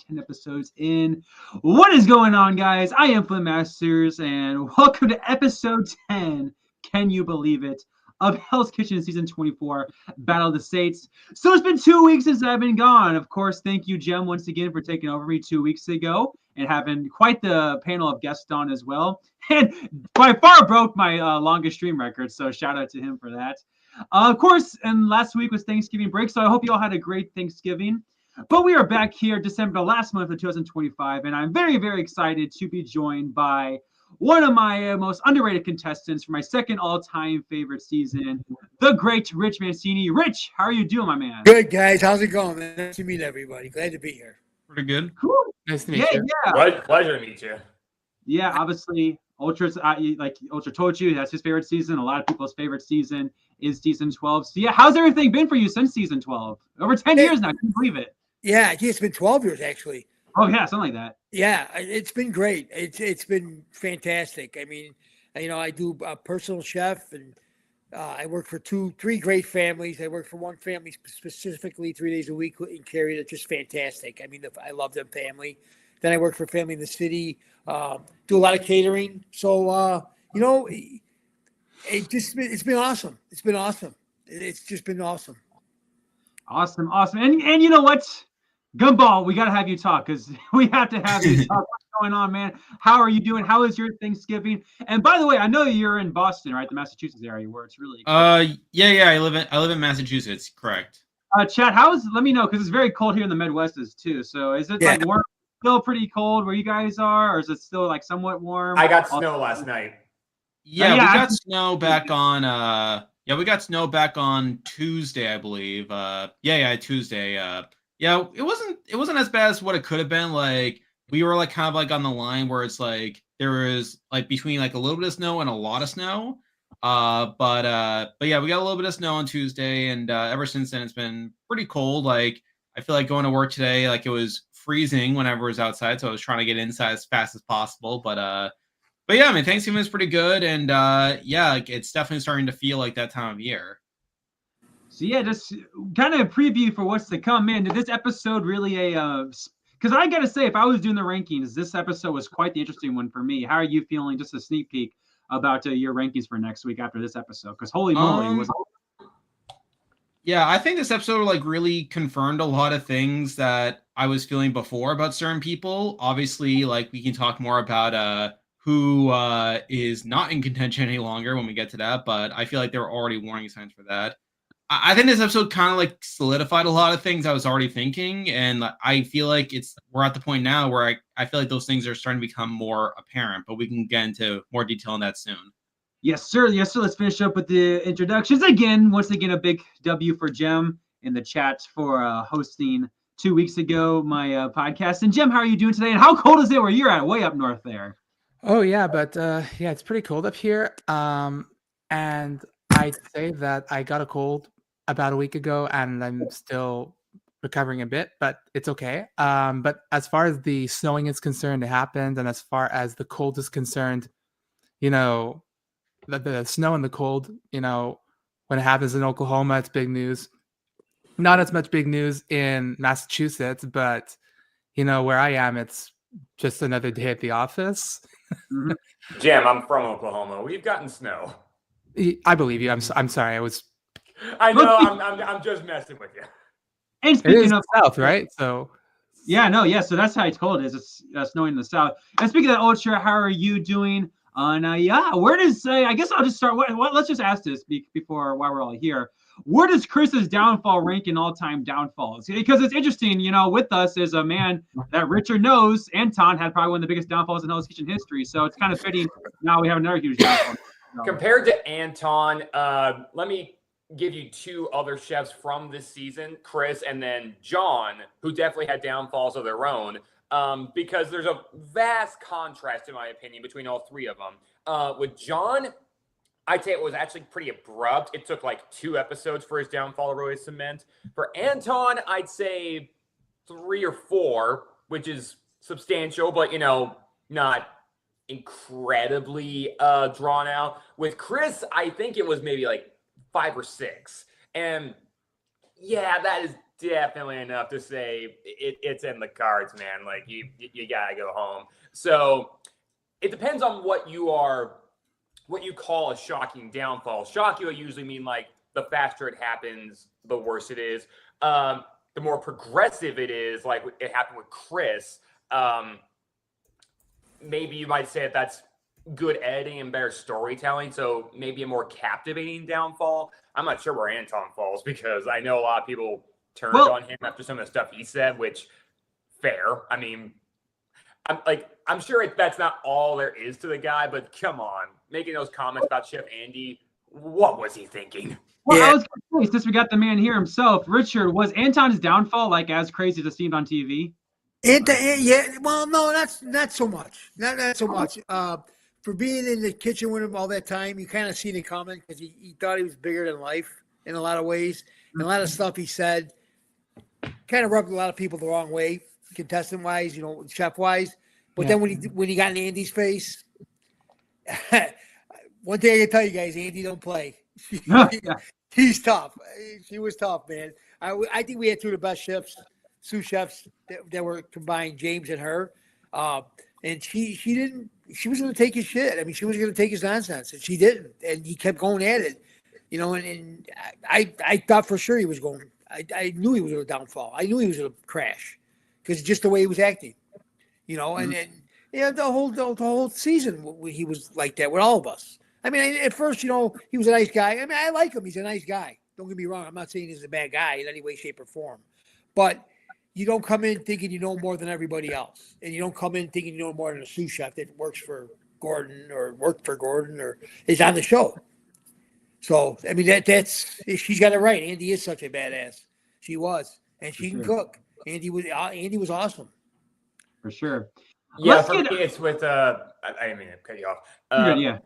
10 episodes in. What is going on, guys? I am Flint Masters, and welcome to episode 10. Can you believe it? Of Hell's Kitchen season 24, Battle of the States. So it's been 2 weeks since I've been gone. Of course, thank you, Jem, once again for taking over me 2 weeks ago and having quite the panel of guests on as well. And by far broke my longest stream record, so shout out to him for that. Of course, and last week was Thanksgiving break, so I hope you all had a great Thanksgiving. But we are back here December, the last month of 2025, and I'm very, very excited to be joined by one of my most underrated contestants for my second all-time favorite season, the great Rich Mancini. Rich, how are you doing, my man? Good, guys. How's it going, man? Nice to meet everybody. Glad to be here. Pretty good. Cool. Nice to meet you. Yeah. Pleasure to meet you. Yeah, obviously, Ultra's like Ultra told you, that's his favorite season. A lot of people's favorite season is season 12. So yeah, how's everything been for you since season 12? Over 10 years now. Can you believe it? Yeah, I think it's been 12 years, actually. Oh, yeah, something like that. Yeah, it's been great. It's been fantastic. I mean, I do a personal chef, and I work for three great families. I work for one family specifically 3 days a week in Cary. That's just fantastic. I mean, I love them family. Then I work for a family in the city, do a lot of catering. So, it's been awesome. It's been awesome. It's just been awesome. Awesome. And you know what? Gumball, we got to have you talk because we have to have you talk. What's going on, man? How are you doing? How is your Thanksgiving? And by the way, I know you're in Boston, right? The Massachusetts area where it's really cold. Yeah. I live in Massachusetts, correct. Chad, let me know because it's very cold here in the Midwest too. So is it like warm, still pretty cold where you guys are, or is it still like somewhat warm? I got snow last night. Yeah, we got snow back on we got snow back on Tuesday, I believe. Tuesday. Yeah, it wasn't as bad as what it could have been. Like we were like kind of like on the line where it's like there was like between like a little bit of snow and a lot of snow. But yeah, we got a little bit of snow on Tuesday, and ever since then it's been pretty cold. Like I feel like going to work today, like it was freezing whenever it was outside, so I was trying to get inside as fast as possible. But yeah, I mean Thanksgiving is pretty good, and like it's definitely starting to feel like that time of year. So yeah, just kind of a preview for what's to come. Man, did this episode really because I gotta say, if I was doing the rankings, this episode was quite the interesting one for me. How are you feeling? Just a sneak peek about your rankings for next week after this episode, because holy moly Yeah, I think this episode like really confirmed a lot of things that I was feeling before about certain people. Obviously, like we can talk more about who is not in contention any longer when we get to that, but I feel like there were already warning signs for that. I think this episode kind of like solidified a lot of things I was already thinking, and I feel like we're at the point now where I feel like those things are starting to become more apparent, but we can get into more detail on that soon. Yes, sir. Let's finish up with the introductions again. Once again, a big W for Jem in the chat for hosting 2 weeks ago my podcast. And Jem, how are you doing today? And how cold is it where you're at? Way up north there. Oh yeah, but it's pretty cold up here. And I'd say that I got a cold about a week ago, and I'm still recovering a bit, but it's okay. But as far as the snowing is concerned, it happened, and as far as the cold is concerned, the snow and the cold, when it happens in Oklahoma, it's big news. Not as much big news in Massachusetts, but where I am, it's just another day at the office. Jim, I'm from Oklahoma. We've gotten snow. I believe you. I'm sorry. I know. I'm just messing with you. And speaking of south, right? So so that's how cold it is. It's snowing in the south. And speaking of that, Ultra, how are you doing? Where does I guess I'll just start. Let's just ask this before while we're all here. Where does Chris's downfall rank in all-time downfalls? Because it's interesting, with us is a man that Richard knows. Anton had probably one of the biggest downfalls in Hell's Kitchen history, so it's kind of fitting. Now we have another huge downfall. Compared to Anton, let me give you two other chefs from this season, Chris and then John, who definitely had downfalls of their own, because there's a vast contrast, in my opinion, between all three of them. With John, I'd say it was actually pretty abrupt. It took like 2 episodes for his downfall to really cement. For Anton, I'd say 3 or 4, which is substantial, but, not incredibly drawn out. With Chris, I think it was maybe like 5 or 6. And yeah, that is definitely enough to say it's in the cards, man. Like you gotta go home. So it depends on what you call a shocking downfall. Shocking will usually mean like the faster it happens, the worse it is. The more progressive it is, like it happened with Chris. Maybe you might say that's good editing and better storytelling, so maybe a more captivating downfall. I'm not sure where Anton falls because I know a lot of people turned on him after some of the stuff he said, which fair. I mean, I'm sure that's not all there is to the guy, but come on, making those comments about Chef Andy, what was he thinking? Well, I was going to say, since we got the man here himself, Richard, was Anton's downfall like as crazy as it seemed on TV? Well, no, not so much. Not so much. For being in the kitchen with him all that time, you kind of seen it coming because he thought he was bigger than life in a lot of ways. And a lot of stuff he said kind of rubbed a lot of people the wrong way, contestant-wise, chef-wise. But then when he got in Andy's face, one thing I can tell you guys, Andy don't play. He's tough. He was tough, man. I think we had two of the best sous chefs that were combined, James and her. And she was going to take his shit. I mean, she was going to take his nonsense, and she didn't. And he kept going at it, and I thought for sure he was going. I knew he was going to downfall. I knew he was going to crash because just the way he was acting, and the whole season he was like that with all of us. I mean, at first, he was a nice guy. I mean, I like him. He's a nice guy. Don't get me wrong. I'm not saying he's a bad guy in any way, shape, or form. But you don't come in thinking you know more than everybody else. And you don't come in thinking you know more than a sous chef that works for Gordon or worked for Gordon or is on the show. So, I mean, she's got it right. Andy is such a badass. She was. And she can cook. Andy was awesome. For sure. Yeah, for me, it's with, I didn't mean to cut you off. Yeah.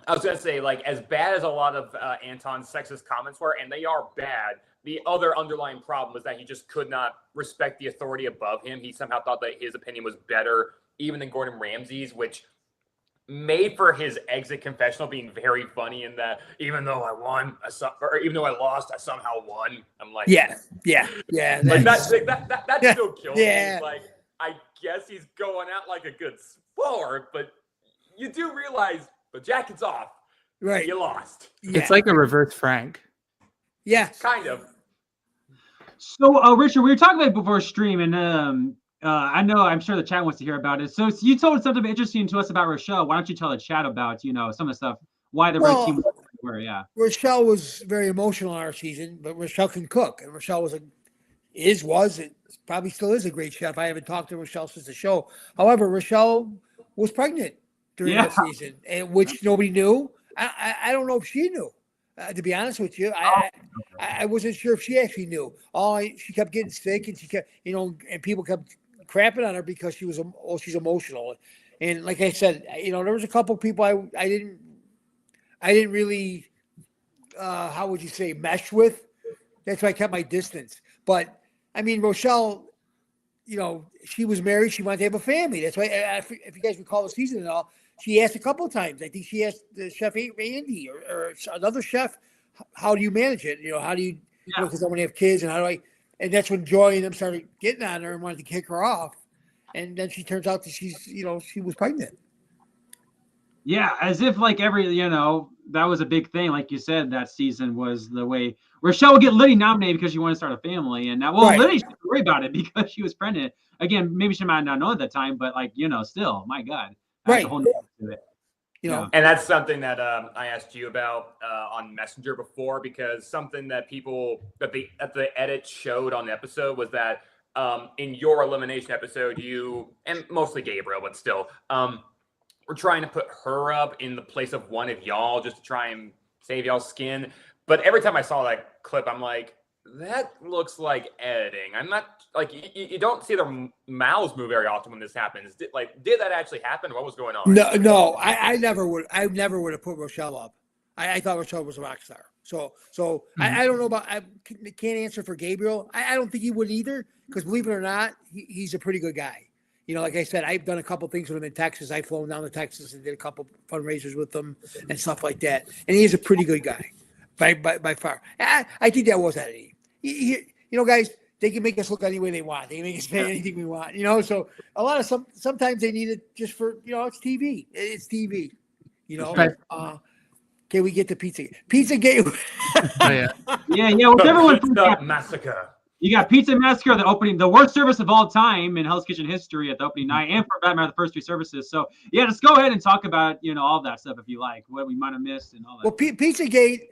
I was going to say, like, as bad as a lot of Anton's sexist comments were, and they are bad, the other underlying problem was that he just could not respect the authority above him. He somehow thought that his opinion was better even than Gordon Ramsay's, which made for his exit confessional being very funny in that even though I lost, I somehow won. I'm like, yeah. Like that still kills me. Like, I guess he's going out like a good sport, but you do realize the jacket's off. Right. You lost. Yeah. It's like a reverse Frank. Yeah. Kind of. So, Richard, we were talking about it before stream, and I'm sure the chat wants to hear about it. So you told something interesting to us about Rochelle. Why don't you tell the chat about, some of the stuff, why the red team were, yeah. Rochelle was very emotional in our season, but Rochelle can cook, and Rochelle probably still is a great chef. I haven't talked to Rochelle since the show. However, Rochelle was pregnant during that season, and which nobody knew. I don't know if she knew. To be honest with you, I wasn't sure if she actually knew. She kept getting sick, and she kept, and people kept crapping on her because she's emotional. And like I said, there was a couple of people I didn't really, how would you say, mesh with. That's why I kept my distance. But I mean, Rochelle, she was married. She wanted to have a family. That's why, if you guys recall the season and all, she asked a couple of times. I think she asked the chef Andy or another chef, "How do you manage it? How do you? Because I want to have kids, and how do I?" And that's when Joy and them started getting on her and wanted to kick her off. And then she turns out that she was pregnant. Yeah, as if like that was a big thing. Like you said, that season was the way Rochelle would get Liddy nominated because she wanted to start a family. And now, Liddy should worry about it because she was pregnant. Again, maybe she might not know at that time, but still, my God. That's a whole new to it. And that's something that I asked you about on Messenger before, because something that the edit showed on the episode was that in your elimination episode, you, and mostly Gabriel, but still, we're trying to put her up in the place of one of y'all just to try and save y'all's skin. But every time I saw that clip, I'm like, that looks like editing. I'm not like, you don't see their mouths move very often when this happens. Did that actually happen? What was going on? No, I never would have put Rochelle up. I thought Rochelle was a rock star. So I don't know about, I can't answer for Gabriel. I don't think he would either, because believe it or not, he's a pretty good guy. Like I said, I've done a couple things with him in Texas. I've flown down to Texas and did a couple fundraisers with him and stuff like that. And he's a pretty good guy by far. I think that was editing. guys, they can make us look any way they want. They can make us say anything we want, So a lot of sometimes they need it just for, it's TV. It's TV, Right. Can we get the Pizzagate? Oh, yeah. Yeah. Well, everyone Pizza Massacre. You got Pizza Massacre, the worst service of all time in Hell's Kitchen history at the opening night, and for that matter, the first 3 services. So yeah, just go ahead and talk about all of that stuff if you like, what we might have missed and all that. Well, Pizzagate,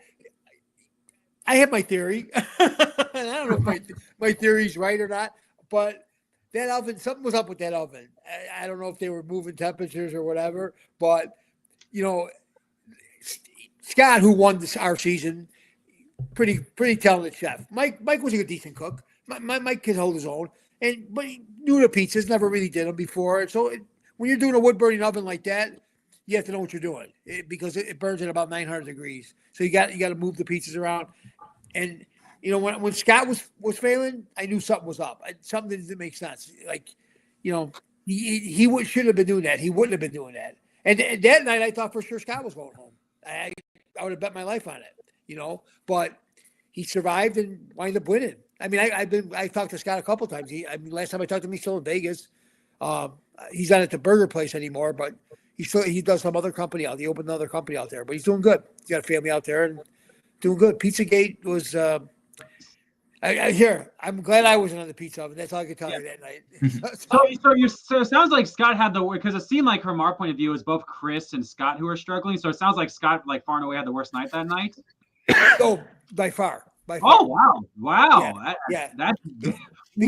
I have my theory. I don't know if my theory's right or not, but that oven, something was up with that oven. I don't know if they were moving temperatures or whatever, but Scott, who won our season, pretty talented chef. Mike was a decent cook. Mike could hold his own, but he knew the pizzas, never really did them before. So when you're doing a wood burning oven like that, you have to know what you're doing because it burns at about 900 degrees. So you got to move the pizzas around. And when Scott was failing, I knew something was up. Something didn't make sense. Like, he should have been doing that. He wouldn't have been doing that. And that night, I thought for sure Scott was going home. I would have bet my life on it, but he survived and wound up winning. I mean, I talked to Scott a couple of times. Last time I talked to him, he's still in Vegas. He's not at the burger place anymore, but he does some other company out. He opened another company out there, but he's doing good. He's got a family out there and doing good. Pizzagate was. I'm glad I wasn't on the pizza oven. That's all I could tell you that night. So it sounds like Scott had because it seemed like from our point of view, it was both Chris and Scott who were struggling. So it sounds like Scott, far and away, had the worst night that night. Oh, by far. Oh wow! Yeah. That's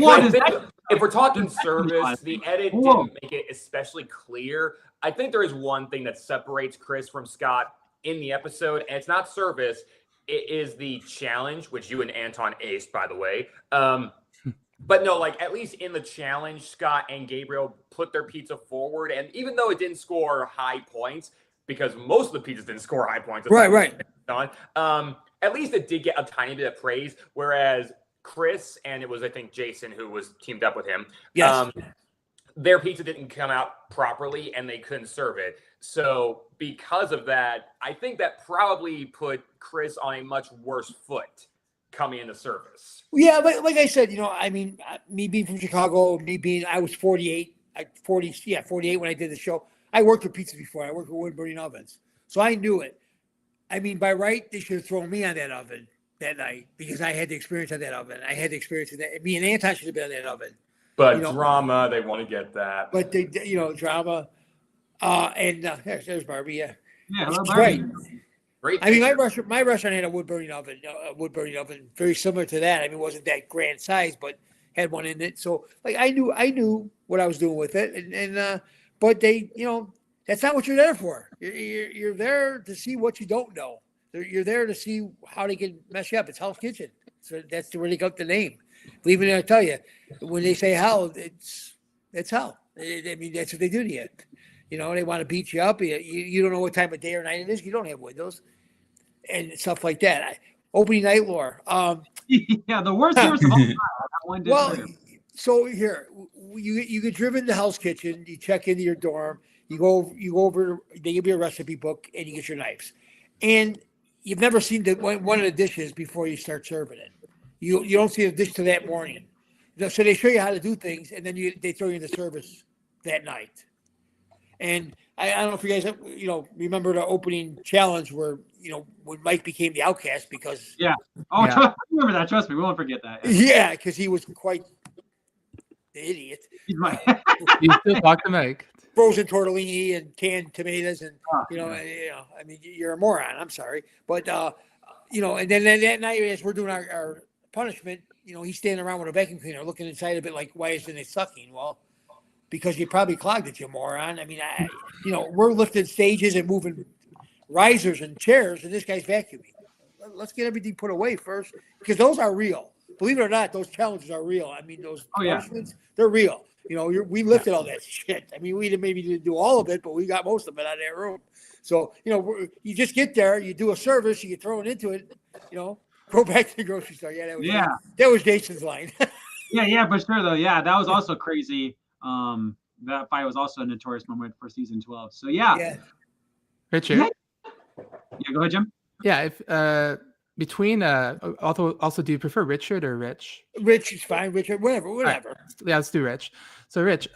if we're talking service, the edit didn't make it especially clear. I think there is one thing that separates Chris from Scott in the episode, and it's not service. It is the challenge, which you and Anton aced, by the way. But no, at least in the challenge, Scott and Gabriel put their pizza forward, and even though it didn't score high points, because most of the pizzas didn't score high points, right. At least it did get a tiny bit of praise, whereas Chris, and it was, I think, Jason who was teamed up with him. Yes. Their pizza didn't come out properly and they couldn't serve it. So because of that, I think that probably put Chris on a much worse foot coming into service. Yeah, but like I said, me being from Chicago, I was 48 when I did the show. I worked with pizza before. I worked with wood burning ovens. So I knew it. By right, they should have thrown me on that oven that night because I had the experience on that oven. I had the experience in that. Me and Anton should have been on that oven. But drama, they want to get that. But they, drama. There's Barbie. Yeah. Yeah, hello, Barbie. Great. My restaurant had a wood burning oven, very similar to that. It wasn't that grand size, but had one in it. So I knew what I was doing with it, but they, that's not what you're there for. You're there to see what you don't know. You're there to see how they can mess you up. It's Hell's Kitchen. So that's where they got the name. Believe me, I tell you, when they say hell, it's hell. That's what they do to you. They want to beat you up. You don't know what time of day or night it is. You don't have windows and stuff like that. Opening night lore. Yeah, the worst service of all time. Well, so here, you get driven to Hell's Kitchen. You check into your dorm. You go over. They give you a recipe book, and you get your knives. And you've never seen one of the dishes before you start serving it. You don't see the dish till that morning. So they show you how to do things, and then they throw you into service that night. And I don't know if you guys, remember the opening challenge where, when Mike became the outcast because. Yeah. Oh, yeah. I remember that. Trust me. We won't forget that. Yeah, because he was quite the idiot. He's my. You still talk to Mike. Frozen tortellini and canned tomatoes and, you're a moron. I'm sorry. But, and then that night as we're doing our punishment, he's standing around with a vacuum cleaner looking inside of it like, why isn't it sucking? Well, because you probably clogged it, you moron. We're lifting stages and moving risers and chairs, and this guy's vacuuming. Let's get everything put away first, because those are real. Believe it or not, those challenges are real. Those punishments, they're real. We lifted all that shit. We didn't do all of it, but we got most of it out of that room. So, you just get there, you do a service, you get thrown into it, go back to the grocery store. Yeah, that was Jason's line. yeah, but sure though. Yeah, that was also crazy. That fight was also a notorious moment for season 12. So yeah. Richard. Yeah, go ahead, Jim. Yeah, if between also, do you prefer Richard or Rich? Rich is fine. Richard, whatever. Right. Yeah, let's do Rich. So Rich,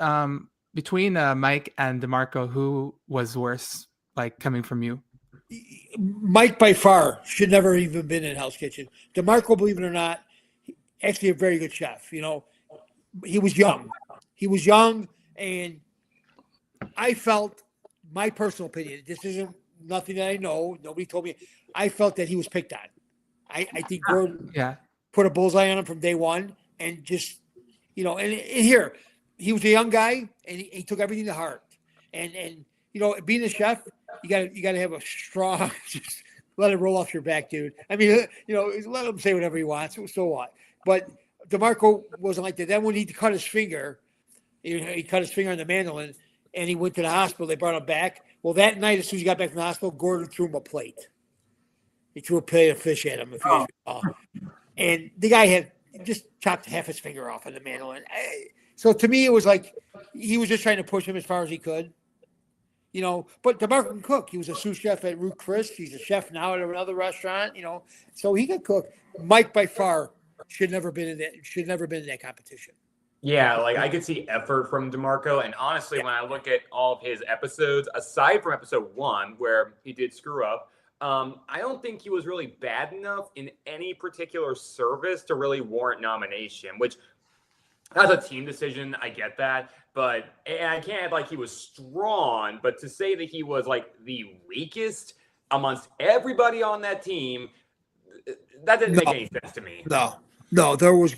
between Mike and DeMarco, who was worse? Like coming from you? Mike by far should never even been in Hell's Kitchen. DeMarco, believe it or not, actually a very good chef. You know, he was young. He was young, and I felt, my personal opinion, this isn't nothing that I know. Nobody told me. I felt that he was picked on. I think Gordon put a bullseye on him from day one, and just, you know, and here, he was a young guy, and he took everything to heart. And you know, being a chef, you gotta have a strong, just let it roll off your back, dude. I mean, you know, let him say whatever he wants. So what? But DeMarco wasn't like that. Then when he cut his finger, he cut his finger on the mandolin, and he went to the hospital. They brought him back. Well, that night, as soon as he got back from the hospital, Gordon threw him a plate. He threw a plate of fish at him, if you guys recall. And the guy had just chopped half his finger off on the mandolin. So to me, it was like he was just trying to push him as far as he could. You know, but DeMarco can cook. He was a sous chef at Root Chris. He's a chef now at another restaurant, you know. So he can cook. Mike, by far, should never been in that competition. Yeah, like I could see effort from DeMarco. And honestly, when I look at all of his episodes, aside from episode 1, where he did screw up, I don't think he was really bad enough in any particular service to really warrant nomination, which that's a team decision. I get that. But and I can't add like he was strong, but to say that he was like the weakest amongst everybody on that team, that didn't make any sense to me. No, there were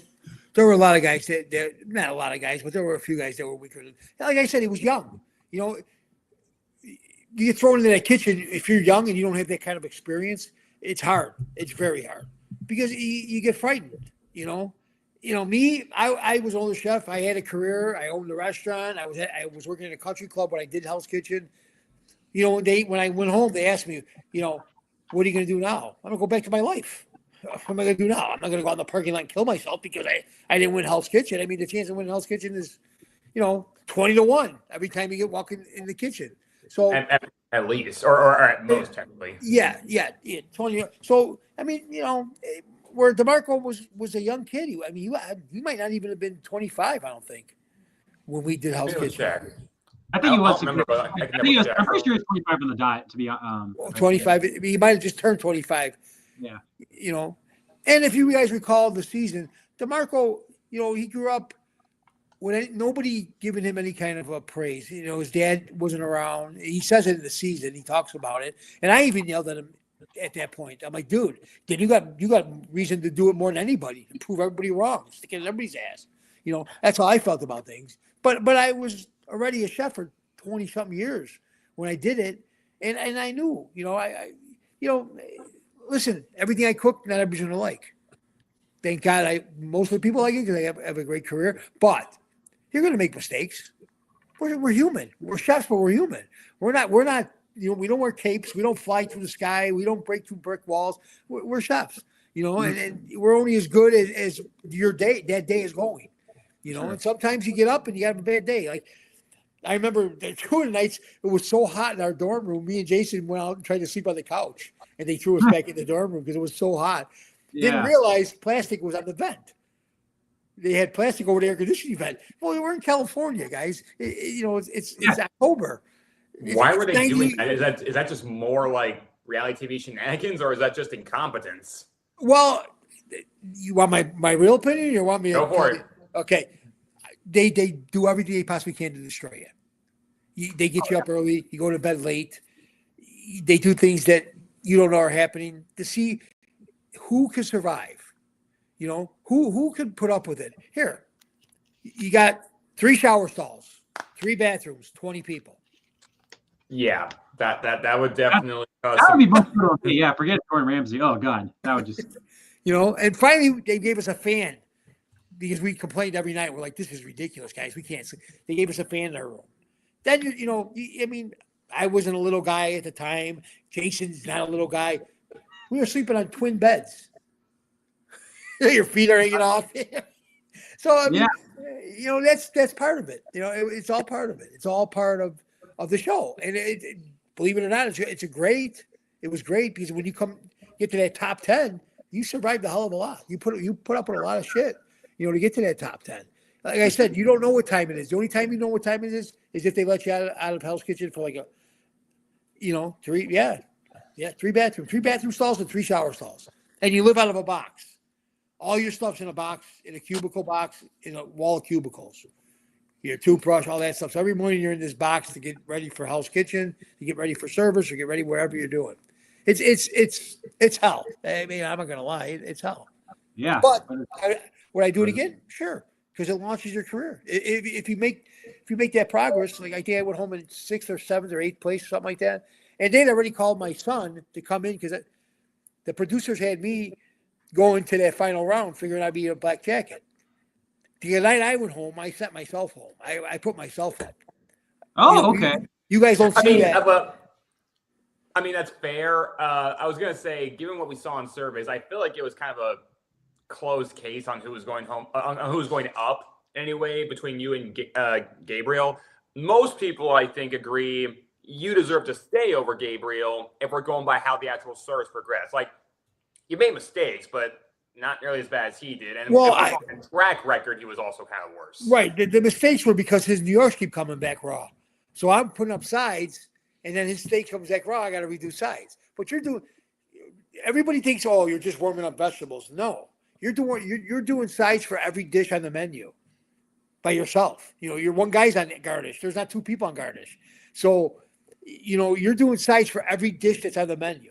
a lot of guys that not a lot of guys, but there were a few guys that were weaker. Like I said, he was young. You know, you get thrown into that kitchen if you're young and you don't have that kind of experience. It's hard. It's very hard because you get frightened. You know, me. I was older chef. I had a career. I owned a restaurant. I was working in a country club when I did Hell's Kitchen. You know, when I went home, they asked me, you know, what are you going to do now? I'm going to go back to my life. What am I going to do now? I'm not going to go out in the parking lot and kill myself because I didn't win Hell's Kitchen. I mean, the chance of winning Hell's Kitchen is, you know, 20-1 every time you get walking in the kitchen. So at least, or at most, technically. Yeah, 20. So I mean, you know, where DeMarco was a young kid. I mean, he might not even have been 25. I don't think when we did Hell's Kitchen. I think he was. I'm pretty sure he was 25 on the dot. To be 25. He might have just turned 25. Yeah. You know, and if you guys recall the season, DeMarco, you know, he grew up with nobody giving him any kind of a praise. You know, his dad wasn't around. He says it in the season. He talks about it, and I even yelled at him at that point. I'm like, dude, then you got reason to do it more than anybody to prove everybody wrong, stick it in everybody's ass. You know, that's how I felt about things. But I was already a chef for 20-something years when I did it, and I knew, you know, listen, everything I cook, not everybody's gonna like. Thank God, most of the people like it because I have a great career. But you're gonna make mistakes. We're human. We're chefs, but we're human. We're not. You know, we don't wear capes. We don't fly through the sky. We don't break through brick walls. We're chefs. You know, and we're only as good as your day. That day is going. You know, and sometimes you get up and you have a bad day. Like I remember two of the nights it was so hot in our dorm room. Me and Jason went out and tried to sleep on the couch, and they threw us back in the dorm room because it was so hot. Yeah. Didn't realize plastic was on the vent. They had plastic over the air conditioning vent. Well, we're in California, guys. You know, it's October. Why were they doing that? Is that just more like reality TV shenanigans, or is that just incompetence? Well, you want my real opinion, or you want me to go for it? Okay, they do everything they possibly can to destroy you. They get you up early. You go to bed late. They do things that you don't know are happening to see who can survive. You know, who could put up with it? Here, you got 3 shower stalls, 3 bathrooms, 20 people. Yeah, that would definitely cause that would be much better. Yeah, forget Gordon Ramsay. Oh God, that would just you know. And finally, they gave us a fan because we complained every night. We're like, this is ridiculous, guys. We can't sleep. They gave us a fan in our room. Then you know, I mean, I wasn't a little guy at the time. Jason's not a little guy. We were sleeping on twin beds. Your feet are hanging off. So I mean, you know, that's part of it. You know, it's all part of it. It's all part of the show. And believe it or not, it was great because when you get to that top 10, you survived a hell of a lot. You put up with a lot of shit, to get to that top 10. Like I said, you don't know what time it is. The only time you know what time it is if they let you out of Hell's Kitchen for like a, three bathroom stalls and 3 shower stalls, and you live out of a box. All your stuff's in a box, in a cubicle box, in a wall of cubicles. Your toothbrush, all that stuff. So every morning you're in this box to get ready for Hell's Kitchen, to get ready for service, or get ready wherever you're doing. It's hell. I mean, I'm not gonna lie, it's hell. Yeah. But would I do it again? Sure, because it launches your career. If you make that progress, like I think I went home in 6th or 7th or 8th place, something like that. And they'd already called my son to come in because the producers had me going to that final round, figuring I'd be a black jacket. The night I went home, I sent myself home. I put myself up. Oh, okay. You guys don't see that. I mean, that's fair. I was going to say, given what we saw in surveys, I feel like it was kind of a closed case on who was going home, on who was going up anyway, between you and Gabriel. Most people, I think, agree you deserve to stay over Gabriel if we're going by how the actual service progressed. Like, you made mistakes, but not nearly as bad as he did. And track record, he was also kind of worse. Right. The mistakes were because his New Yorks keep coming back raw. So I'm putting up sides, and then his steak comes back raw. I got to redo sides. But everybody thinks, oh, you're just warming up vegetables. No, you're doing sides for every dish on the menu by yourself. You're one guy's on garnish. There's not 2 people on garnish. So, you're doing sides for every dish that's on the menu.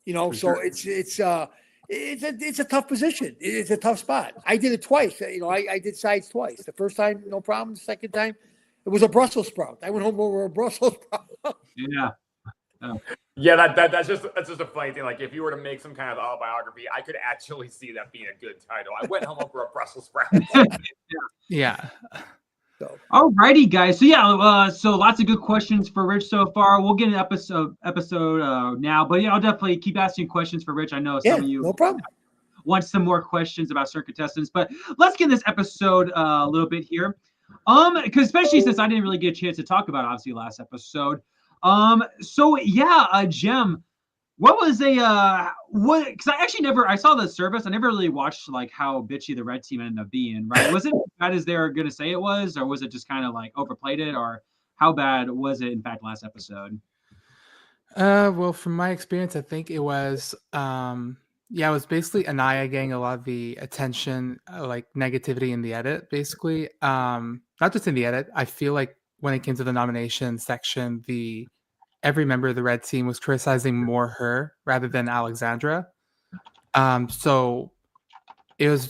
So sure. It's a tough position. It's a tough spot. I did it twice. I did sides twice. The first time, no problem. The second time, it was a Brussels sprout. I went home over a Brussels sprout. Yeah. Oh. Yeah, that's just a funny thing. Like, if you were to make some kind of autobiography, I could actually see that being a good title. I went home over a Brussels sprout. Yeah. So. All righty, guys. So yeah, so lots of good questions for Rich so far. We'll get an episode now, but yeah, I'll definitely keep asking questions for Rich. I know some of you no problem. want some more questions about certain contestants, but let's get this episode a little bit here. Because especially since I didn't really get a chance to talk about obviously last episode. So yeah, Jem, what was because I actually I saw the service. I never really watched like how bitchy the red team ended up being, right? Was it as bad as they're gonna say it was, or was it just kind of like overplayed it, or how bad was it in fact last episode? Well, from my experience, I think it was it was basically Anaya getting a lot of the attention, like negativity in the edit, basically. Not just in the edit. I feel like when it came to the nomination section, every member of the red team was criticizing more her rather than Alexandra. So the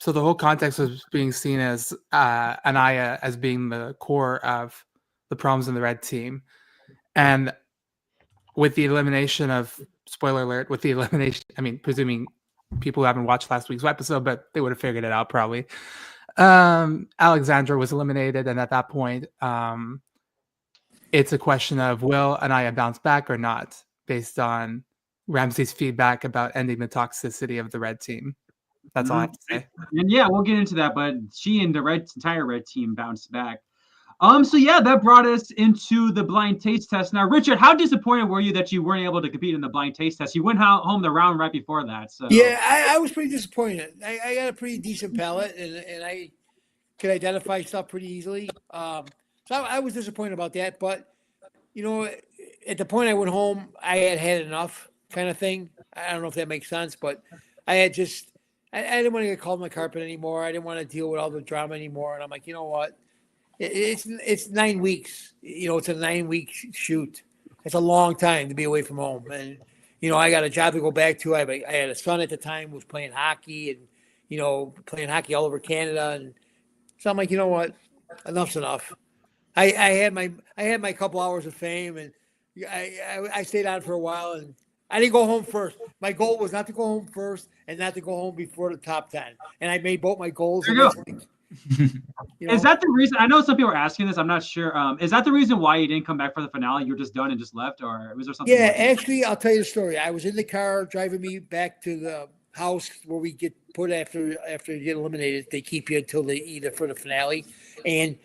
whole context was being seen as Anaya as being the core of the problems in the red team. And with the elimination of, spoiler alert, presuming people who haven't watched last week's episode, but they would have figured it out probably. Alexandra was eliminated, and at that point, it's a question of will Anaya bounce back or not, based on Ramsey's feedback about ending the toxicity of the red team. That's all I have to say. And yeah, we'll get into that, but she and the entire red team bounced back. So yeah, that brought us into the blind taste test. Now, Richard, how disappointed were you that you weren't able to compete in the blind taste test? You went home the round right before that. So yeah, I was pretty disappointed. I got a pretty decent palate, and I could identify stuff pretty easily. So I was disappointed about that. But at the point I went home, I had enough, kind of thing. I don't know if that makes sense, but I didn't want to get called on my carpet anymore. I didn't want to deal with all the drama anymore. And I'm like, you know what? It's 9 weeks. It's a 9-week shoot. It's a long time to be away from home. And, I got a job to go back to. I had a son at the time who was playing hockey and, playing hockey all over Canada. And so I'm like, you know what? Enough's enough. I had my couple hours of fame, and I stayed on for a while, and I didn't go home first. My goal was not to go home first and not to go home before the top 10. And I made both my goals. Is that the reason? I know some people are asking this. I'm not sure. Is that the reason why you didn't come back for the finale? You were just done and just left, or was there something? Yeah, actually, I'll tell you the story. I was in the car driving me back to the house where we get put after you get eliminated. They keep you until either for the finale. And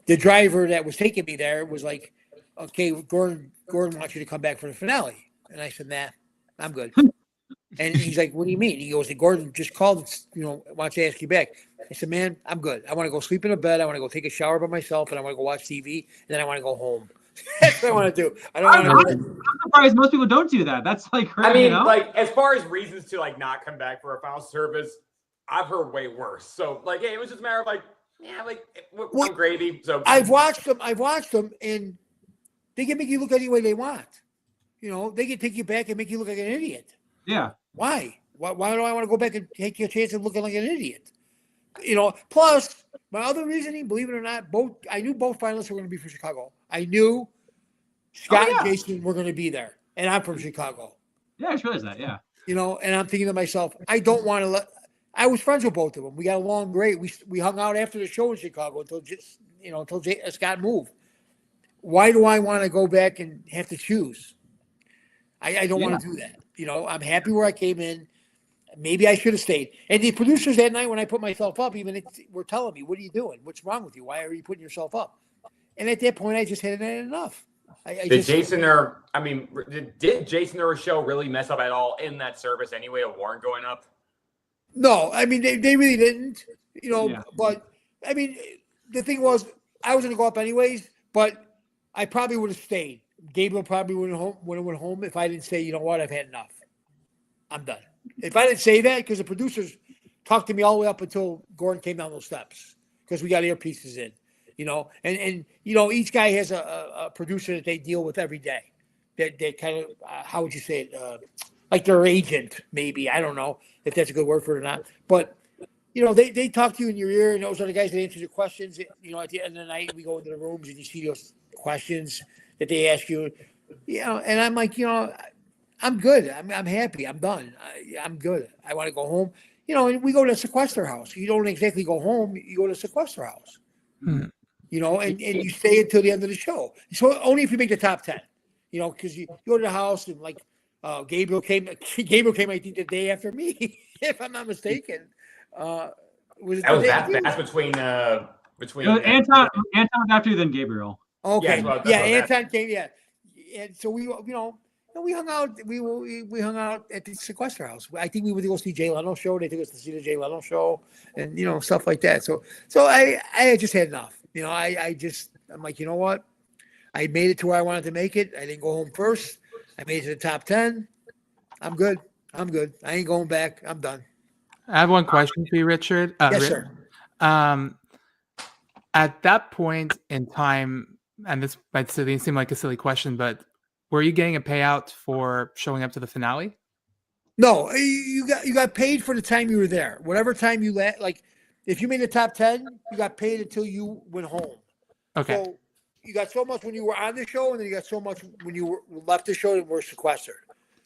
the driver that was taking me there was like, "Okay, Gordon wants you to come back for the finale." And I said, "Nah, I'm good." And he's like, what do you mean? He goes, Gordon just called, wants to ask you back. I said, man, I'm good. I want to go sleep in a bed. I want to go take a shower by myself, and I want to go watch TV, and then I want to go home. That's what I want to do. I don't want to. I'm surprised most people don't do that. That's like crazy. I mean, like as far as reasons to like not come back for a final service, I've heard way worse. So like, hey, it was just a matter of like, yeah, like I'm gravy. So I've watched them, and they can make you look any way they want. They can take you back and make you look like an idiot. Yeah. Why? Why do I want to go back and take your chance of looking like an idiot? Plus my other reasoning, believe it or not, I knew both finalists were going to be from Chicago. I knew Scott and Jason were going to be there, and I'm from Chicago. Yeah, I just realized that. Yeah. And I'm thinking to myself, I don't want to I was friends with both of them. We got along great. We hung out after the show in Chicago until Scott moved. Why do I want to go back and have to choose? I don't want to do that. I'm happy where I came in. Maybe I should have stayed. And the producers that night when I put myself up, were telling me, what are you doing? What's wrong with you? Why are you putting yourself up? And at that point, I just had enough. Did Jason or a show really mess up at all in that service anyway of Warren going up? No, I mean, they really didn't, but I mean, the thing was, I was going to go up anyways, but I probably would have stayed. Gabriel probably would have went home if I didn't say, you know what, I've had enough. I'm done. If I didn't say that, because the producers talked to me all the way up until Gordon came down those steps, because we got earpieces in, and each guy has a producer that they deal with every day. That kind of, how would you say it? Like their agent, maybe. I don't know if that's a good word for it or not. But, they talk to you in your ear, and those are the guys that answer your questions. At the end of the night, we go into the rooms and you see those questions that they ask you. And I'm like, I'm good. I'm happy. I'm done. I'm good. I want to go home. And we go to a sequester house. You don't exactly go home. You go to a sequester house. Hmm. And you stay until the end of the show. So only if you make the top 10. Because you go to the house and like, Gabriel came. I think the day after me, if I'm not mistaken. That was that fast between. Anton was after you, then Gabriel. Okay, Anton came. Yeah, and so we hung out. We hung out at the sequester house. I think we went to go see Jay Leno show. They took us to see the Jay Leno show, and stuff like that. So I just had enough. I'm like, you know what? I made it to where I wanted to make it. I didn't go home first. I made it to the top 10. I'm good. I ain't going back. I'm done. I have one question for you, Richard. Yes, sir. At that point in time, and this might seem like a silly question, but were you getting a payout for showing up to the finale? No, you got paid for the time you were there. Whatever time you like, if you made the top 10, you got paid until you went home. Okay. So you got so much when you were on the show, and then you got so much when you left the show and were sequestered.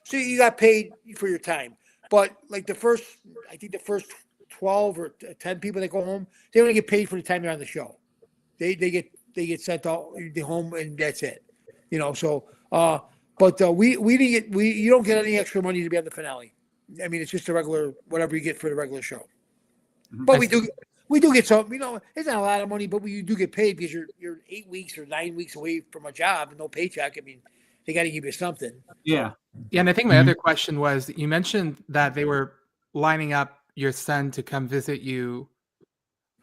So you got paid for your time. But like the first 12 or 10 people that go home, they only get paid for the time they're on the show. They get sent out home, and that's it. So but we didn't get you don't get any extra money to be on the finale. I mean, it's just a regular whatever you get for the regular show. But we do get some, it's not a lot of money, but we do get paid because you're 8 weeks or 9 weeks away from a job and no paycheck. I mean, they got to give you something. Yeah. Yeah. And I think my other question was, you mentioned that they were lining up your son to come visit you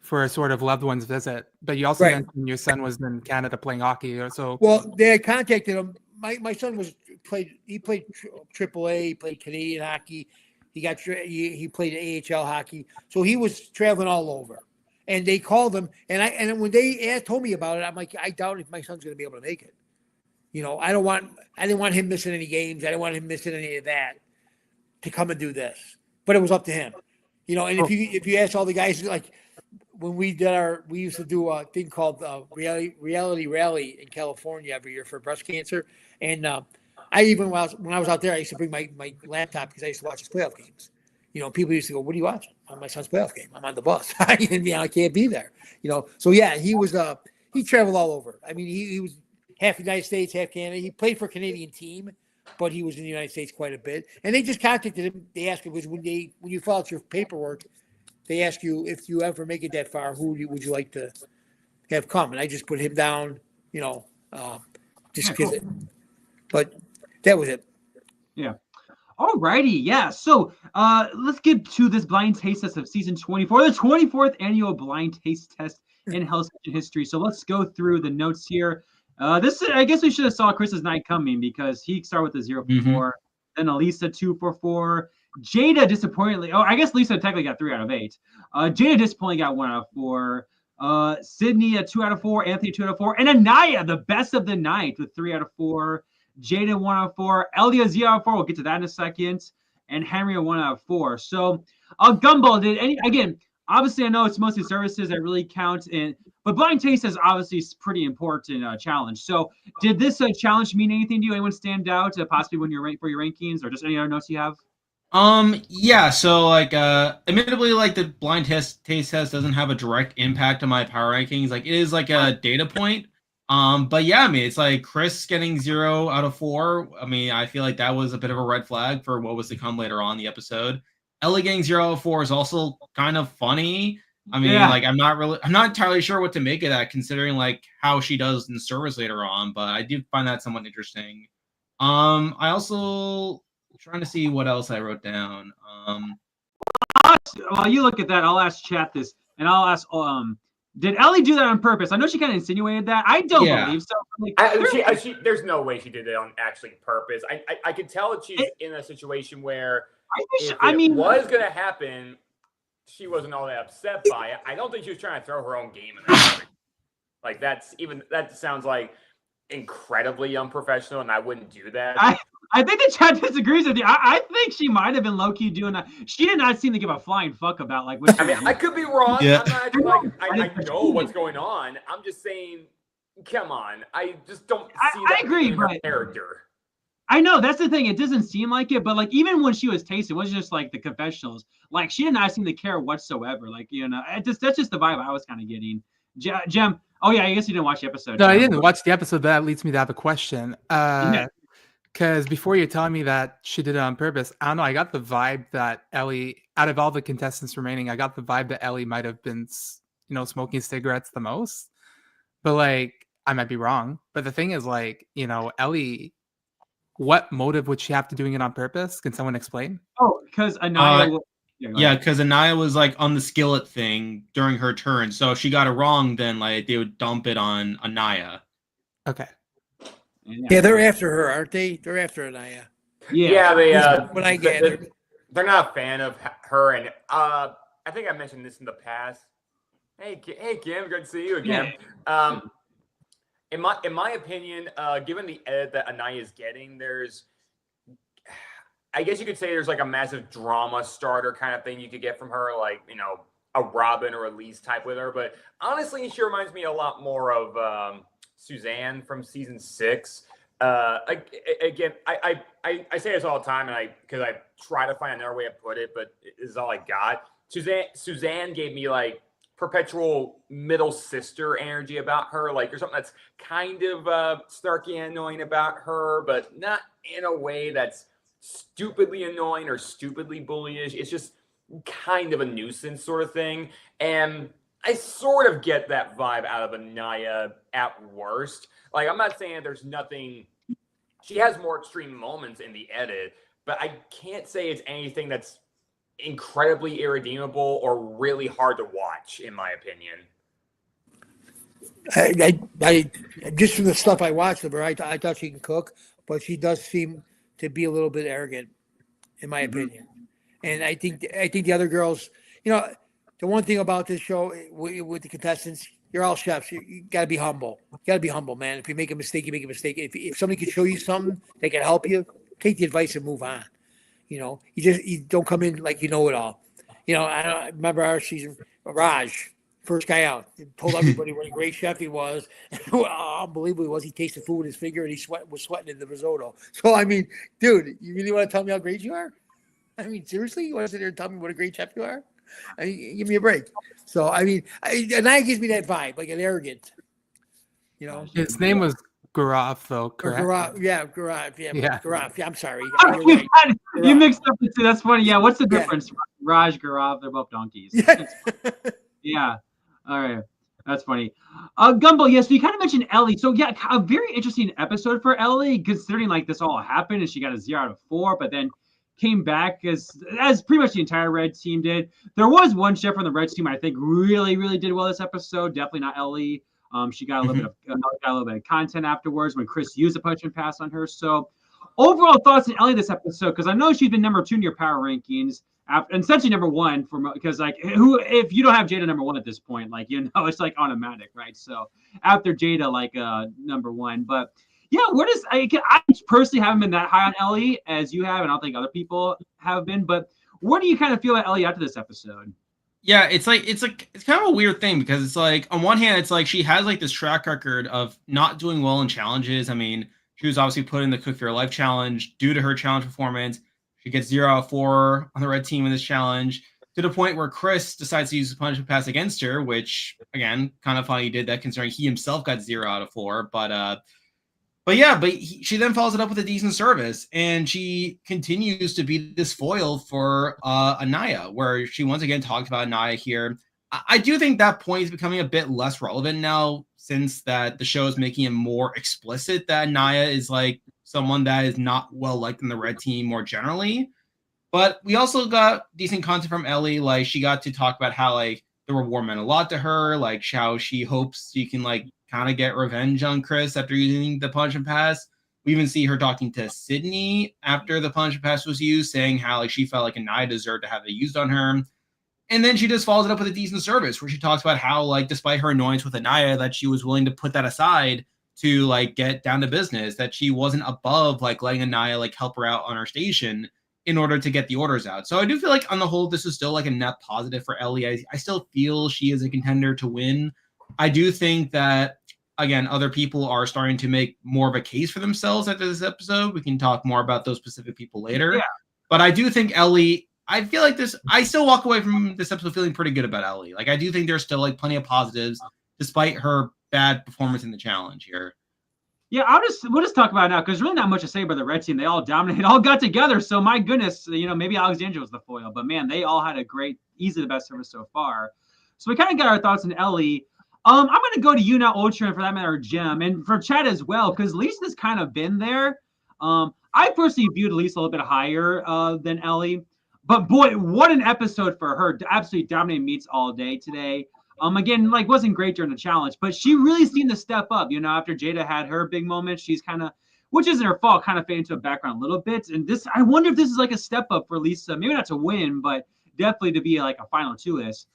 for a sort of loved one's visit, but you also mentioned your son was in Canada playing hockey. So, well, they had contacted him. My son played AAA, he played Canadian hockey. He played AHL hockey, so he was traveling all over. And they called him, and when they told me about it, I'm like, I doubt if my son's going to be able to make it. I didn't want him missing any games. I didn't want him missing any of that to come and do this. But it was up to him. And if you ask all the guys, like when we used to do a thing called Reality Rally in California every year for breast cancer, and I even when I was out there, I used to bring my laptop because I used to watch his playoff games. People used to go, "What are you watching?" On my son's playoff game. I'm on the bus. I can't be there. So yeah, he was he traveled all over. I mean, he was half United States, half Canada. He played for a Canadian team, but he was in the United States quite a bit. And they just contacted him. They asked him, when you fill out your paperwork, they ask you if you ever make it that far, who would you like to have come? And I just put him down, just because. But that was it. Yeah. Alrighty, yeah. So let's get to this blind taste test of season 24, the 24th annual blind taste test in Hell's Kitchen history. So let's go through the notes here. I guess we should have saw Chris's night coming because he started with a 0 for 4. Then Elisa 2 for 4. Jada disappointingly. Oh, I guess Lisa technically got 3 out of 8. Jada disappointingly got 1 out of 4. Sydney a 2 out of 4. Anthony 2 out of 4. And Anaya, the best of the night, with 3 out of 4. Jada 1 out of 4. Elia 0 out of 4. We'll get to that in a second. And Henry a 1 out of 4. So, Gumball, again, obviously I know it's mostly services that really count, but blind taste is obviously pretty important challenge. So, did this challenge mean anything to you? Anyone stand out possibly when you're for your rankings, or just any other notes you have? Yeah, so like admittedly, like the blind taste test doesn't have a direct impact on my power rankings. Like it is like a data point. But yeah, I mean, it's like Chris getting 0 out of 4. I mean, I feel like that was a bit of a red flag for what was to come later on in the episode. Ellie getting 0 out of 4 is also kind of funny. I mean, like I'm not entirely sure what to make of that, considering like how she does in service later on. But I do find that somewhat interesting. I also trying to see what else I wrote down. While you look at that, I'll ask chat this, and I'll ask did Ellie do that on purpose? I know she kind of insinuated that. I don't believe so. Like, there's no way she did it on actually purpose. I could tell that she's in a situation where if it was going to happen, she wasn't all that upset by it. I don't think she was trying to throw her own game in there. Like that sounds like incredibly unprofessional, and I wouldn't do that. I think the chat disagrees with you. I think she might have been low-key doing that. She did not seem to give a flying fuck about like. I mean, I could be wrong. Yeah. I'm not like I know what's going on. I'm just saying, come on. I just don't see that. I agree, but character. I know that's the thing. It doesn't seem like it, but like even when she was tasting, it wasn't just like the confessionals. Like she did not seem to care whatsoever. Like that's just the vibe I was kind of getting. Jem. Oh yeah, I guess you didn't watch the episode. No, I didn't watch the episode. That leads me to have a question. Because before you're telling me that she did it on purpose, I don't know. I got the vibe that Ellie, out of all the contestants remaining, I got the vibe that Ellie might have been, smoking cigarettes the most. But like, I might be wrong. But the thing is, like, Ellie, what motive would she have to doing it on purpose? Can someone explain? Oh, because Anaya. Because Anaya was like on the skillet thing during her turn. So if she got it wrong, then like they would dump it on Anaya. Okay. Yeah, they're after her, aren't they? They're after Anaya. Yeah, they. When I gathered, they're not a fan of her, and I think I mentioned this in the past. Hey Kim, good to see you again. Yeah. In my opinion, given the edit that Anaya is getting, I guess you could say there's like a massive drama starter kind of thing you could get from her, like a Robin or a Elise type with her. But honestly, she reminds me a lot more of Suzanne from season 6. Again, I say this all the time, and because I try to find another way to put it, but it is all I got. Suzanne gave me like perpetual middle sister energy about her. Like there's something that's kind of snarky and annoying about her, but not in a way that's stupidly annoying or stupidly bullyish. It's just kind of a nuisance sort of thing, and I sort of get that vibe out of Anaya at worst. Like, I'm not saying there's nothing. She has more extreme moments in the edit, but I can't say it's anything that's incredibly irredeemable or really hard to watch, in my opinion. I just from the stuff I watched of her, I thought she can cook, but she does seem to be a little bit arrogant, in my opinion. And I think the other girls, the one thing about this show with the contestants, you're all chefs. You got to be humble. You got to be humble, man. If you make a mistake, you make a mistake. If somebody can show you something, they can help you, take the advice and move on. You don't come in like you know it all. I remember our season, Raj, first guy out, told everybody what a great chef he was. Unbelievable he was. He tasted food with his finger and he was sweating in the risotto. So, I mean, dude, you really want to tell me how great you are? I mean, seriously? You want to sit there and tell me what a great chef you are? I mean, give me a break. So, I mean, Anaya gives me that vibe, like an arrogant, His name was Gaurav, though, correct? Gaurav, yeah. Gaurav. Yeah, I'm sorry. You mixed up the two. That's funny. Yeah, what's the difference? Raj, Gaurav, they're both donkeys. Yeah. All right. That's funny. Gumball, yes, we kind of mentioned Ellie. So, yeah, a very interesting episode for Ellie, considering like this all happened and she got a 0 out of 4, but then came back as pretty much the entire red team did. There was one chef from the red team I think really, really did well this episode. Definitely not Ellie. She got a little bit of content afterwards when Chris used a punch and pass on her. So overall thoughts on Ellie this episode, because I know she's been number 2 in your power rankings, and essentially number 1 because like if you don't have Jada number 1 at this point, like it's like automatic, right? So after Jada, like number 1, but yeah, I personally haven't been that high on Ellie as you have, and I don't think other people have been. But what do you kind of feel about Ellie after this episode? Yeah, it's kind of a weird thing because it's like on one hand, it's like she has like this track record of not doing well in challenges. I mean, she was obviously put in the Cook for Your Life challenge due to her challenge performance. She gets 0 out of 4 on the red team in this challenge to the point where Chris decides to use a punishment pass against her, which again, kind of funny he did that considering he himself got 0 out of 4. She then follows it up with a decent service, and she continues to be this foil for Anaya, where she once again talked about Anaya here. I do think that point is becoming a bit less relevant now, since that the show is making it more explicit that Anaya is like someone that is not well liked in the red team more generally. But we also got decent content from Ellie. Like she got to talk about how like the reward meant a lot to her, like how she hopes she can like kind of get revenge on Chris after using the punch and pass. We even see her talking to Sydney after the punch and pass was used, saying how like she felt like Anaya deserved to have it used on her. And then she just follows it up with a decent service where she talks about how like despite her annoyance with Anaya, that she was willing to put that aside to like get down to business, that she wasn't above like letting Anaya like help her out on her station in order to get the orders out. So I do feel like on the whole, this is still like a net positive for Ellie. I still feel she is a contender to win. I do think that, again, other people are starting to make more of a case for themselves after this episode. We can talk more about those specific people later. Yeah. But I do think Ellie, I feel like I still walk away from this episode feeling pretty good about Ellie. Like, I do think there's still like plenty of positives despite her bad performance in the challenge here. Yeah, we'll just talk about it now because there's really not much to say about the red team. They all dominated, all got together. So my goodness, maybe Alexandria was the foil, but man, they all had a great, easily the best service so far. So we kind of got our thoughts on Ellie. I'm going to go to you now, Ultra, and for that matter, Jim, and for Chad as well, because Lisa's kind of been there. I personally viewed Lisa a little bit higher than Ellie, but boy, what an episode for her to absolutely dominate meets all day today. Again, like wasn't great during the challenge, but she really seemed to step up, after Jada had her big moment. She's kind of, which isn't her fault, kind of faded into a background a little bit. And I wonder if this is like a step up for Lisa, maybe not to win, but definitely to be like a final two-list.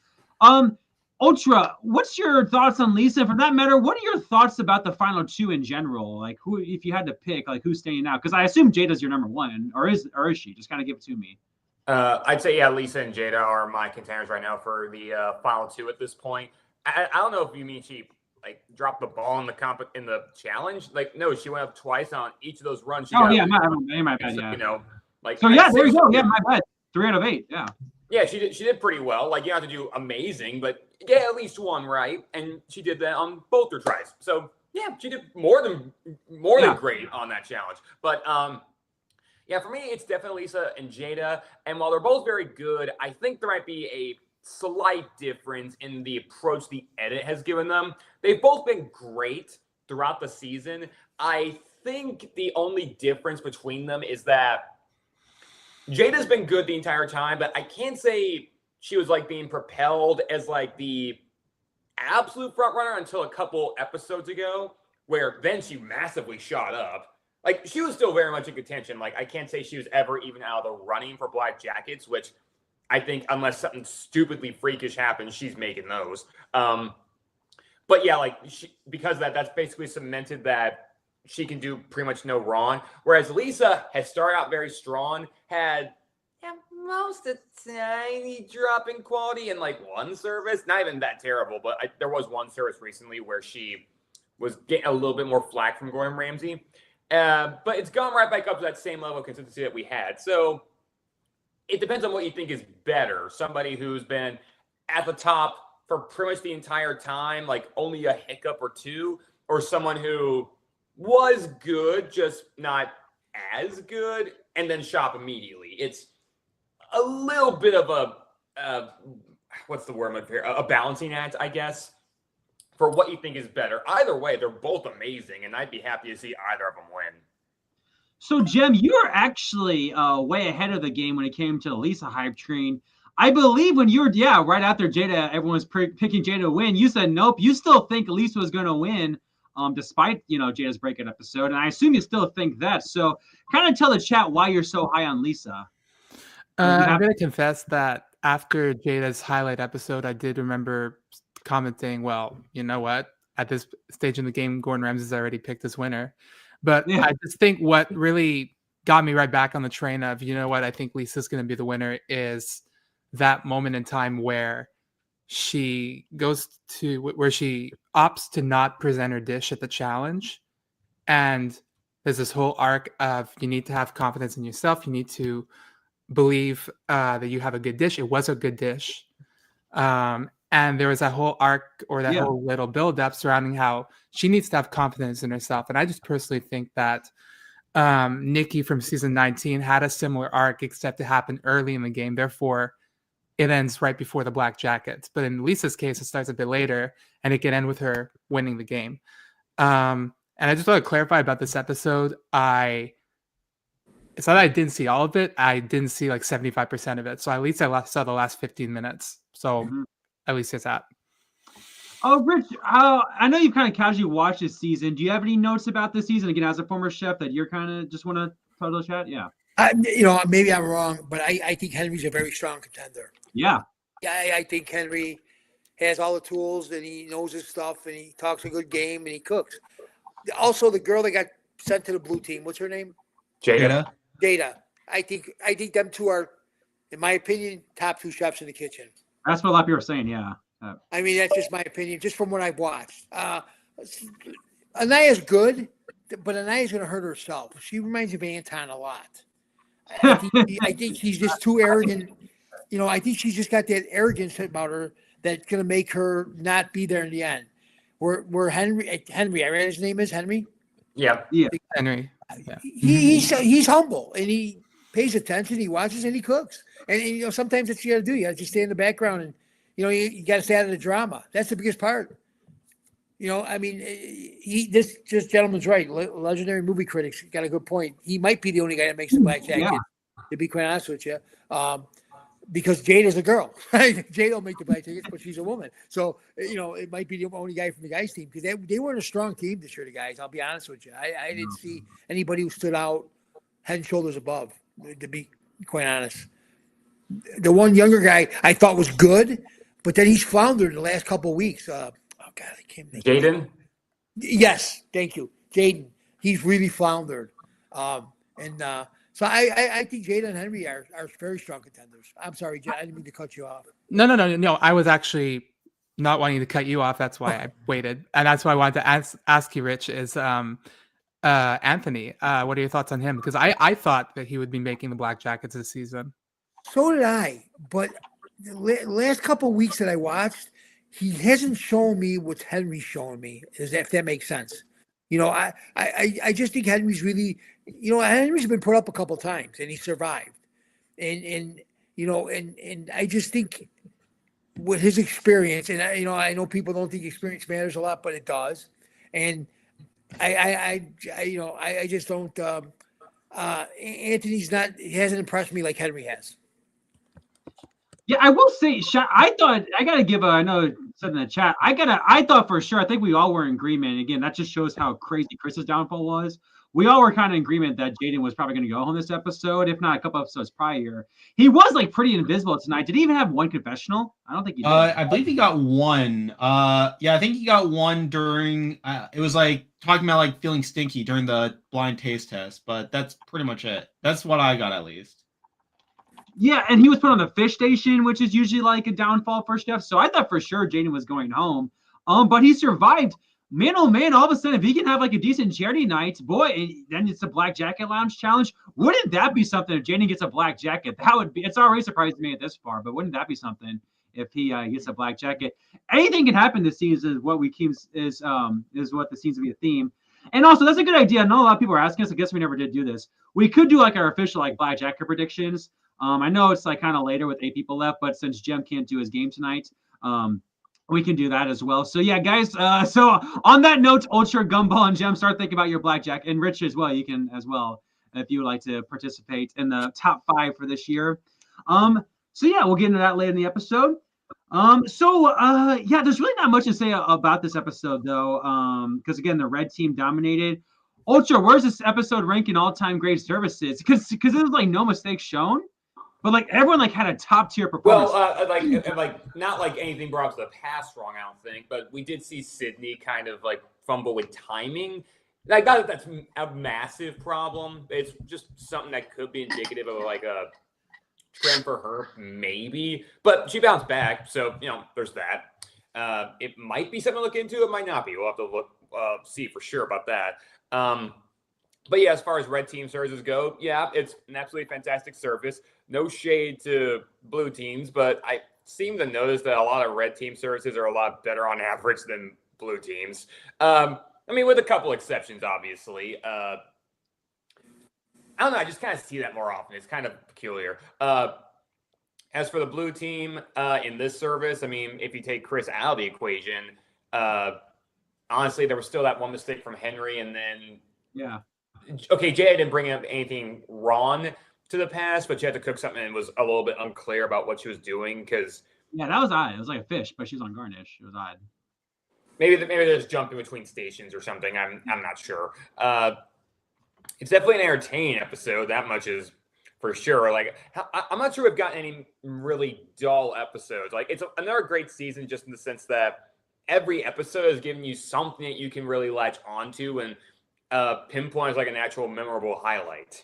Ultra, what's your thoughts on Lisa? For that matter, what are your thoughts about the final 2 in general? Like who, if you had to pick, like who's staying out? Because I assume Jada's your number 1, or is she? Just kind of give it to me. I'd say, yeah, Lisa and Jada are my contenders right now for the final 2 at this point. I don't know if you mean she like dropped the ball in the challenge. Like, no, she went up twice on each of those runs. My bad. Yeah. So yeah, there you go. Yeah, my bad. 3 out of 8. Yeah. Yeah, she did pretty well. Like, you don't have to do amazing, but get at least one right, and she did that on both her tries. So yeah, she did more than great on that challenge. But yeah, for me, it's definitely Lisa and Jada. And while they're both very good, I think there might be a slight difference in the approach the edit has given them. They've both been great throughout the season. I think the only difference between them is that Jada's been good the entire time, but I can't say she was like being propelled as like the absolute front runner until a couple episodes ago, where then she massively shot up. Like, she was still very much in contention. Like, I can't say she was ever even out of the running for Black Jackets, which I think unless something stupidly freakish happens, she's making those. But yeah, like, because that's basically cemented that she can do pretty much no wrong. Whereas Lisa has started out very strong, had most a tiny drop in quality in like one service. Not even that terrible, but there was one service recently where she was getting a little bit more flack from Gordon Ramsay. But it's gone right back up to that same level of consistency that we had. So it depends on what you think is better. Somebody who's been at the top for pretty much the entire time, like only a hiccup or two, or someone who was good, just not as good, and then shop immediately. It's a little bit of a what's the word I'm here? A balancing act, I guess, for what you think is better. Either way, they're both amazing, and I'd be happy to see either of them win. So, Jem, you were actually way ahead of the game when it came to the Lisa hype train. I believe when you were, right after Jada, everyone's picking Jada to win. You said nope. You still think Lisa was going to win, despite Jada's breakup episode, and I assume you still think that. So, kind of tell the chat why you're so high on Lisa. I'm going to confess that after Jada's highlight episode, I did remember commenting, well, you know what? At this stage in the game, Gordon Ramsay's already picked his winner. But I just think what really got me right back on the train of, you know what, I think Lisa's going to be the winner is that moment in time where she opts to not present her dish at the challenge. And there's this whole arc of you need to have confidence in yourself. You need to believe that you have a good dish. It was a good dish. And there was that whole arc or that whole little build up surrounding how she needs to have confidence in herself. And I just personally think that Nikki from season 19 had a similar arc, except it happened early in the game. Therefore, it ends right before the Black Jackets. But in Lisa's case, it starts a bit later and it can end with her winning the game. And I just want to clarify about this episode. It's not that I didn't see all of it. I didn't see like 75% of it. So at least I saw the last 15 minutes. So at least it's that. Oh, Rich, I know you've kind of casually watched this season. Do you have any notes about this season? Again, as a former chef, that you're kind of just want to tell the chat? Yeah. Maybe I'm wrong, but I think Henry's a very strong contender. Yeah. I think Henry has all the tools and he knows his stuff and he talks a good game and he cooks. Also, the girl that got sent to the blue team, what's her name? Jada. I think them two are, in my opinion, top two chefs in the kitchen. That's what a lot of people are saying, yeah. I mean, that's just my opinion, just from what I've watched. Anaya's good, but Anaya's going to hurt herself. She reminds me of Anton a lot. I think she's just too arrogant. I think she's just got that arrogance about her that's going to make her not be there in the end. Where Henry, I read his name is Henry. Yeah. Henry. Yeah. He's humble and he pays attention. He watches and he cooks. And sometimes that's what you got to do. You got to just stay in the background and you got to stay out of the drama. That's the biggest part. I mean, this gentleman's right. Legendary movie critics got a good point. He might be the only guy that makes the Black Jacket. To be quite honest with you, because Jade is a girl. Jade don't make the Black Jackets, but she's a woman. So it might be the only guy from the guys team because they weren't a strong team this year. The guys, I'll be honest with you, I didn't see anybody who stood out head and shoulders above. To be quite honest, the one younger guy I thought was good, but then he's floundered in the last couple of weeks. Oh God, I can't think. Jaden? Yes, thank you, Jaden. He's really floundered, so I think Jada and Henry are very strong contenders. I'm sorry, Jay, I didn't mean to cut you off. No. I was actually not wanting to cut you off. That's why I waited, and that's why I wanted to ask you, Rich. Is Anthony? What are your thoughts on him? Because I thought that he would be making the Black Jackets this season. So did I, but the last couple of weeks that I watched, he hasn't shown me what Henry's showing me. If that makes sense. I just think Henry's really, Henry's been put up a couple of times and he survived, and I just think with his experience, and I know people don't think experience matters a lot, but it does, and I just don't. Anthony's not. He hasn't impressed me like Henry has. Yeah, I will say, I thought I gotta give I know it said in the chat. I thought for sure. I think we all were in agreement. Again, that just shows how crazy Chris's downfall was. We all were kind of in agreement that Jaden was probably going to go home this episode, if not a couple episodes prior. He was like pretty invisible tonight. Did he even have one confessional? I don't think he did. I believe he got one. I think he got one during. It was like talking about like feeling stinky during the blind taste test, but that's pretty much it. That's what I got at least. Yeah, and he was put on the fish station, which is usually like a downfall for chefs. So I thought for sure Jaden was going home. But he survived. Man, oh man, all of a sudden, if he can have like a decent charity night, boy, then it's a Black Jacket Lounge challenge. Wouldn't that be something if Jaden gets a black jacket? That would be, it's already surprised me at this far, but wouldn't that be something if he gets a black jacket? Anything can happen this season is what is what this seems to be a theme. And also, that's a good idea. I know a lot of people are asking us. I guess we never did do this. We could do like our official like Black Jacket predictions. I know it's like kind of later with 8 people left, but since Jem can't do his game tonight, we can do that as well. So yeah, guys. So on that note, Ultra Gumball and Jem, start thinking about your Black Jacket, and Rich as well. You can as well if you would like to participate in the top 5 for this year. So yeah, we'll get into that later in the episode. Yeah, there's really not much to say about this episode though. Because again, the red team dominated. Ultra, where's this episode ranking all-time great services? Because there was like no mistakes shown, but like everyone like had a top-tier performance. Well, like not like anything brought up to the pass wrong, I don't think, but we did see Sydney kind of like fumble with timing. Like not that that's a massive problem. It's just something that could be indicative of like a trend for her, maybe. But she bounced back, so there's that. It might be something to look into. It might not be. We'll have to look, see for sure about that. But yeah, as far as red team services go, yeah, it's an absolutely fantastic service. No shade to blue teams, but I seem to notice that a lot of red team services are a lot better on average than blue teams. I mean, with a couple exceptions, obviously. I don't know. I just kind of see that more often. It's kind of peculiar. As for the blue team in this service, I mean, if you take Chris out of the equation, honestly, there was still that one mistake from Henry, and then okay, Jay didn't bring up anything wrong to the pass, but she had to cook something and was a little bit unclear about what she was doing because that was odd. It was like a fish, but she was on garnish. It was odd. Maybe there's jumping between stations or something. I'm not sure. It's definitely an entertaining episode. That much is for sure. Like I'm not sure we've gotten any really dull episodes. Like it's another great season, just in the sense that every episode is giving you something that you can really latch onto and pinpoint as like an actual memorable highlight.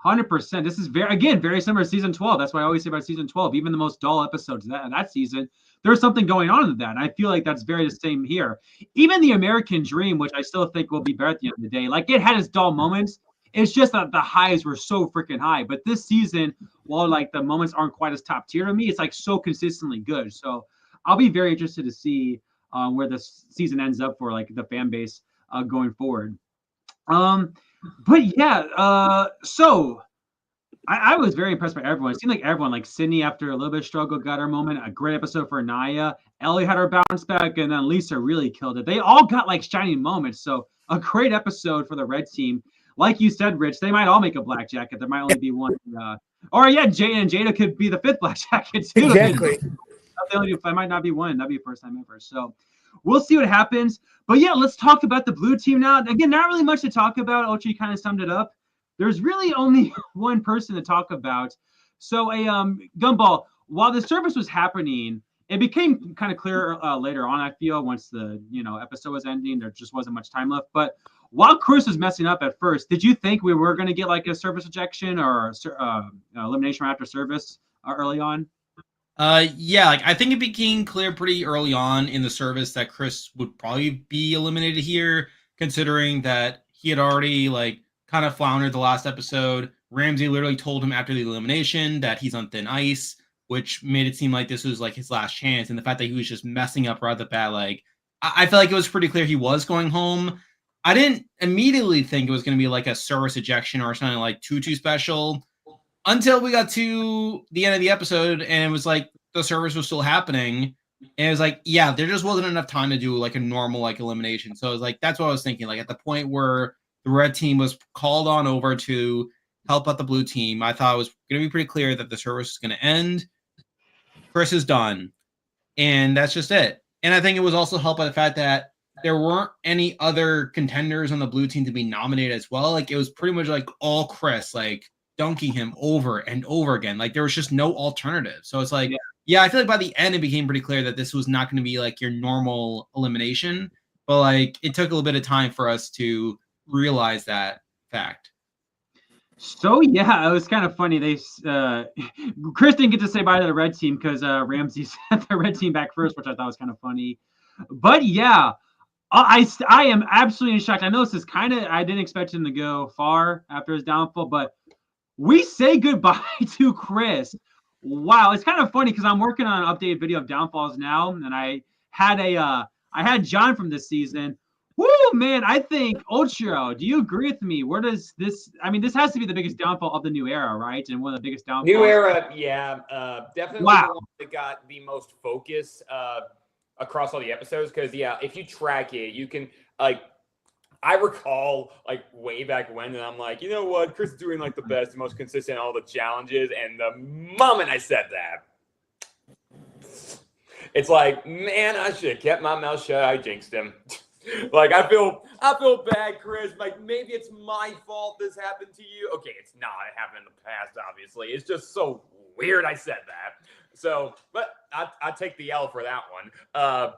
100%. This is very similar to season 12. That's why I always say about season 12. Even the most dull episodes that season, there's something going on in that. And I feel like that's very the same here. Even the American Dream, which I still think will be better at the end of the day, like it had its dull moments. It's just that the highs were so freaking high. But this season, while like the moments aren't quite as top tier to me, it's like so consistently good. So I'll be very interested to see where this season ends up for like the fan base going forward. But yeah, so I was very impressed by everyone. It seemed like everyone, like Sydney, after a little bit of struggle, got her moment. A great episode for Naya. Ellie had her bounce back, and then Lisa really killed it. They all got like shining moments. So a great episode for the red team. Like you said, Rich, they might all make a black jacket. There might only be one. Or yeah, Jada could be the 5th black jacket too. Exactly. I might not be one. That'd be the first time ever. So we'll see what happens. But yeah, let's talk about the blue team now. Again, not really much to talk about. Ochi kind of summed it up. There's really only one person to talk about. So Gumball, while the service was happening, it became kind of clear later on, I feel, once the episode was ending, there just wasn't much time left. But while Cruz was messing up at first, did you think we were going to get like a service ejection or elimination right after service early on? Yeah, like I think it became clear pretty early on in the service that Chris would probably be eliminated here, considering that he had already like kind of floundered the last episode. Ramsey literally told him after the elimination that he's on thin ice, which made it seem like this was like his last chance. And the fact that he was just messing up right at the bat, like I felt like it was pretty clear he was going home. I didn't immediately think it was going to be like a service ejection or something like too special until we got to the end of the episode and it was like the service was still happening. And it was like, yeah, there just wasn't enough time to do like a normal like elimination. So it was like, that's what I was thinking. Like at the point where the red team was called on over to help out the blue team, I thought it was going to be pretty clear that the service is going to end. Chris is done. And that's just it. And I think it was also helped by the fact that there weren't any other contenders on the blue team to be nominated as well. Like it was pretty much like all Chris, like dunking him over and over again. Like there was just no alternative. So it's like, yeah, I feel like by the end it became pretty clear that this was not going to be like your normal elimination. But like it took a little bit of time for us to realize that fact. So yeah, it was kind of funny. They Chris didn't get to say bye to the red team because Ramsey sent the red team back first, which I thought was kind of funny. But yeah, I am absolutely shocked. I know this is kind of, I didn't expect him to go far after his downfall, but we say goodbye to Chris. Wow, it's kind of funny because I'm working on an updated video of downfalls now, and I had John from this season. Woo, man, I think Ultra, do you agree with me? Where does this, I mean, this has to be the biggest downfall of the new era, right? And one of the biggest downfalls. New era, yeah. Definitely the one that got the most focus across all the episodes. Because, yeah, if you track it, you can, like, I recall like way back when, and I'm like, you know what? Chris is doing like the best, the most consistent in all the challenges. And the moment I said that, it's like, man, I should have kept my mouth shut. I jinxed him. Like I feel bad, Chris. Like maybe it's my fault this happened to you. Okay, it's not. It happened in the past, obviously. It's just so weird I said that. So, but I take the L for that one.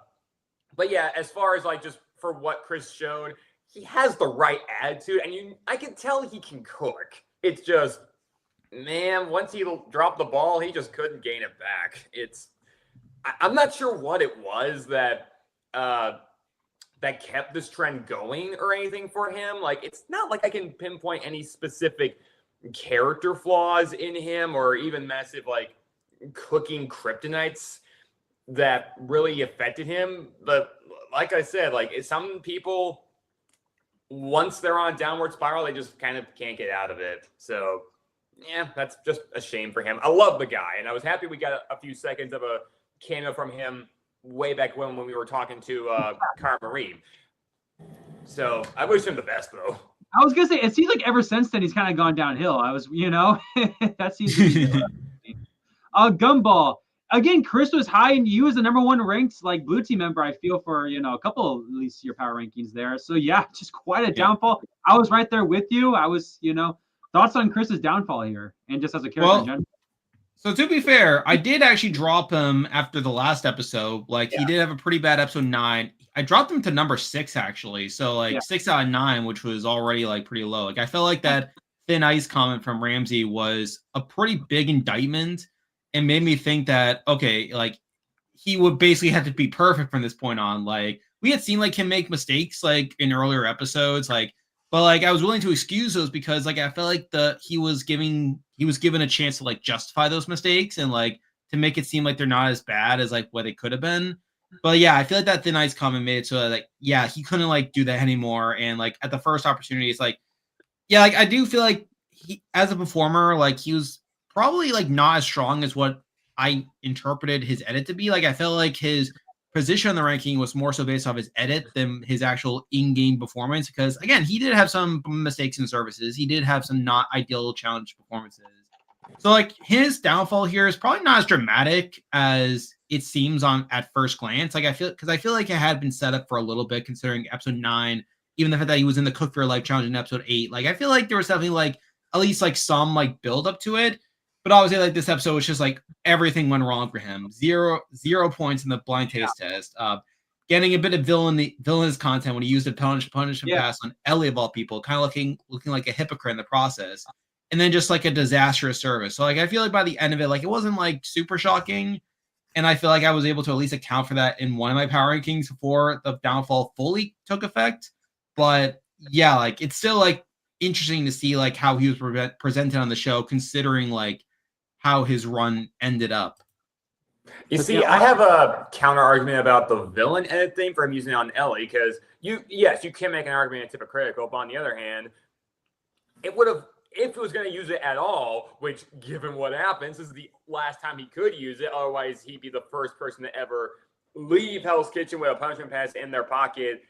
But yeah, as far as like just for what Chris showed, he has the right attitude, and I can tell he can cook. It's just, man, once he dropped the ball, he just couldn't gain it back. I'm not sure what it was that kept this trend going or anything for him. Like, it's not like I can pinpoint any specific character flaws in him or even massive like cooking kryptonites that really affected him. But like I said, like some people, once they're on a downward spiral, they just kind of can't get out of it. So yeah, that's just a shame for him. I love the guy, and I was happy we got a few seconds of a cameo from him way back when we were talking to Cara Marie. So I wish him the best, though. I was gonna say, it seems like ever since then he's kind of gone downhill. That seems to be Gumball. Again, Chris was high, and you as the number one ranked like blue team member, I feel, for a couple at least your power rankings there. So yeah, just quite a downfall. I was right there with you. I was, thoughts on Chris's downfall here and just as a character in general. So to be fair, I did actually drop him after the last episode. Like he did have a pretty bad episode 9. I dropped him to number 6 actually. So like 6 out of 9, which was already like pretty low. Like I felt like that thin ice comment from Ramsey was a pretty big indictment and made me think that, okay, like he would basically have to be perfect from this point on. Like we had seen like him make mistakes like in earlier episodes, like, but like I was willing to excuse those because like I felt like he was given a chance to like justify those mistakes and like to make it seem like they're not as bad as like what they could have been. But yeah, I feel like that thin ice comment made it so that, like, yeah, he couldn't like do that anymore. And like at the first opportunity, it's like, yeah, like I do feel like he as a performer, like he was probably like not as strong as what I interpreted his edit to be. Like I felt like his position on the ranking was more so based off his edit than his actual in-game performance. Because again, he did have some mistakes in services. He did have some not ideal challenge performances. So like his downfall here is probably not as dramatic as it seems at first glance. Like I feel like it had been set up for a little bit considering episode 9, even the fact that he was in the Cook for Your Life challenge in episode 8. Like I feel like there was definitely like at least like some like build up to it. But obviously, like this episode was just like everything went wrong for him. Zero points in the blind taste test. Getting a bit of villainous content when he used a punish and pass on Ellie of all people, kind of looking like a hypocrite in the process. And then just like a disastrous service. So like I feel like by the end of it, like it wasn't like super shocking. And I feel like I was able to at least account for that in one of my power rankings before the downfall fully took effect. But yeah, like it's still like interesting to see like how he was presented on the show, considering like how his run ended up. You see, I have a counter argument about the villain edit thing for him using it on Ellie, because you can make an argument it's hypocritical, but on the other hand, it would have, if it was going to use it at all, which given what happens, this is the last time he could use it. Otherwise, he'd be the first person to ever leave Hell's Kitchen with a punishment pass in their pocket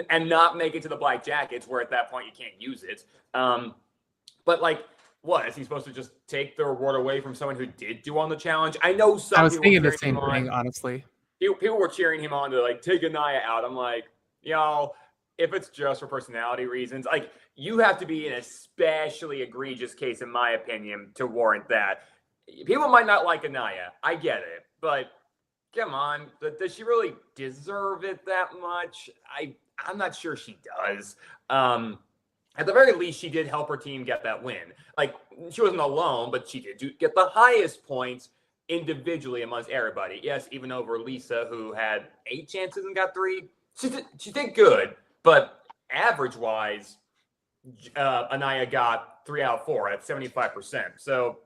and not make it to the Black Jackets, where at that point you can't use it. But like, what is he supposed to just take the reward away from someone who did do on the challenge? I know some. I was thinking the same thing, honestly. People were cheering him on to like take Anaya out. I'm like, y'all, if it's just for personality reasons, like you have to be an especially egregious case, in my opinion, to warrant that. People might not like Anaya. I get it, but come on, does she really deserve it that much? I'm not sure she does. At the very least, she did help her team get that win. Like, she wasn't alone, but she did get the highest points individually amongst everybody. Yes, even over Lisa, who had 8 chances and got 3. She did good, but average-wise, Anaya got 3 out of 4. That's 75%. So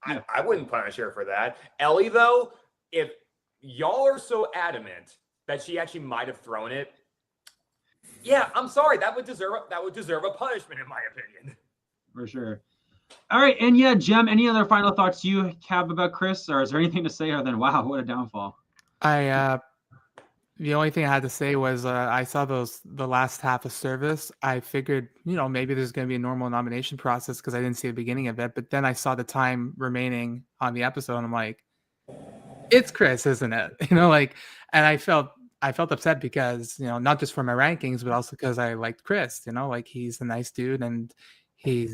I wouldn't punish her for that. Ellie, though, if y'all are so adamant that she actually might have thrown it, yeah, I'm sorry. That would deserve a punishment, in my opinion. For sure. All right, and yeah, Jem, any other final thoughts you have about Chris, or is there anything to say other than wow, what a downfall? The only thing I had to say was I saw the last half of Service. I figured, maybe there's going to be a normal nomination process because I didn't see the beginning of it. But then I saw the time remaining on the episode, and I'm like, it's Chris, isn't it? And I felt upset because not just for my rankings, but also because I liked Chris. Like he's a nice dude, and I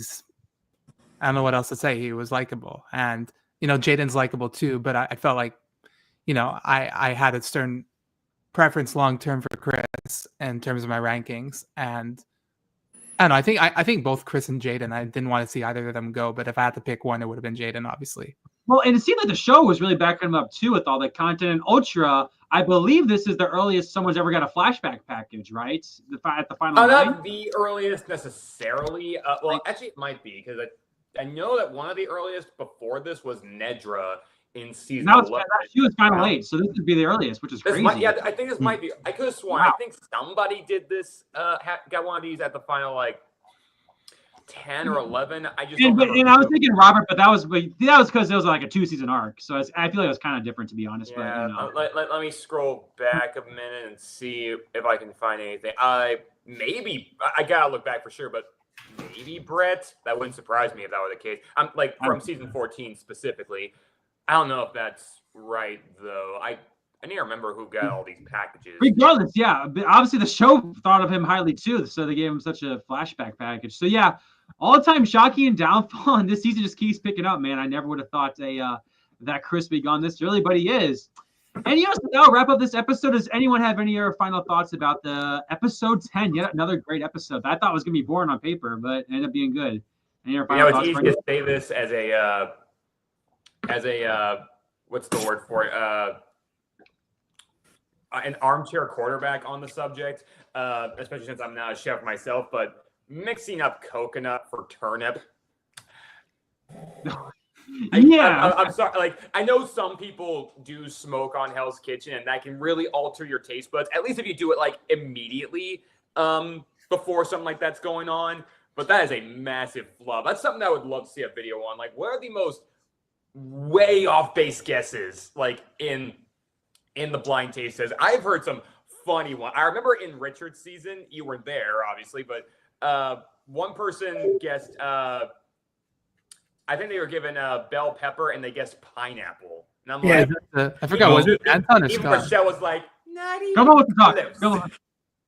don't know what else to say. He was likable, and Jaden's likable too. But I felt like I had a certain preference long term for Chris in terms of my rankings, and I don't know. I think both Chris and Jaden. I didn't want to see either of them go, but if I had to pick one, it would have been Jaden, obviously. Well, and it seemed like the show was really backing him up too with all the content. And Ultra, I believe this is the earliest someone's ever got a flashback package, right? At the final. Not the earliest necessarily. Well, actually, it might be because I know that one of the earliest before this was Nedra in season 11. She was kind of late, so this would be the earliest, which is crazy. I think this might be. I could have sworn. Wow. I think somebody did this. Got one of these at the final 10 or 11. I just don't remember. And I was thinking Robert, but that was because it was like a 2-season arc. So I feel like it was kind of different, to be honest. Yeah, but let me scroll back a minute and see if I can find anything. Maybe I gotta look back for sure, but maybe Brett. That wouldn't surprise me if that were the case. I'm from season 14 specifically. I don't know if that's right though. I need to remember who got all these packages. Regardless, yeah. But obviously, the show thought of him highly too, so they gave him such a flashback package. So yeah. All-time shocking and downfall, and this season just keeps picking up, man. I never would have thought that Chris would be gone this early, but he is. And now wrap up this episode. Does anyone have any other final thoughts about the episode 10? Yet another great episode that I thought was going to be boring on paper, but ended up being good. Any other final thoughts? It's easy to say this as a what's the word for it? An armchair quarterback on the subject, especially since I'm not a chef myself, but mixing up coconut for turnip. I'm sorry. I know some people do smoke on Hell's Kitchen, and that can really alter your taste buds. At least if you do it immediately before something like that's going on. But that is a massive flub. That's something I would love to see a video on. What are the most way off base guesses in the blind taste test? I've heard some funny one. I remember in Richard's season, you were there, obviously, but. One person guessed, I think they were given bell pepper and they guessed pineapple. And I'm I forgot, was it Anton or Scott? Michelle was like, not even. Come on with the talk. Come on.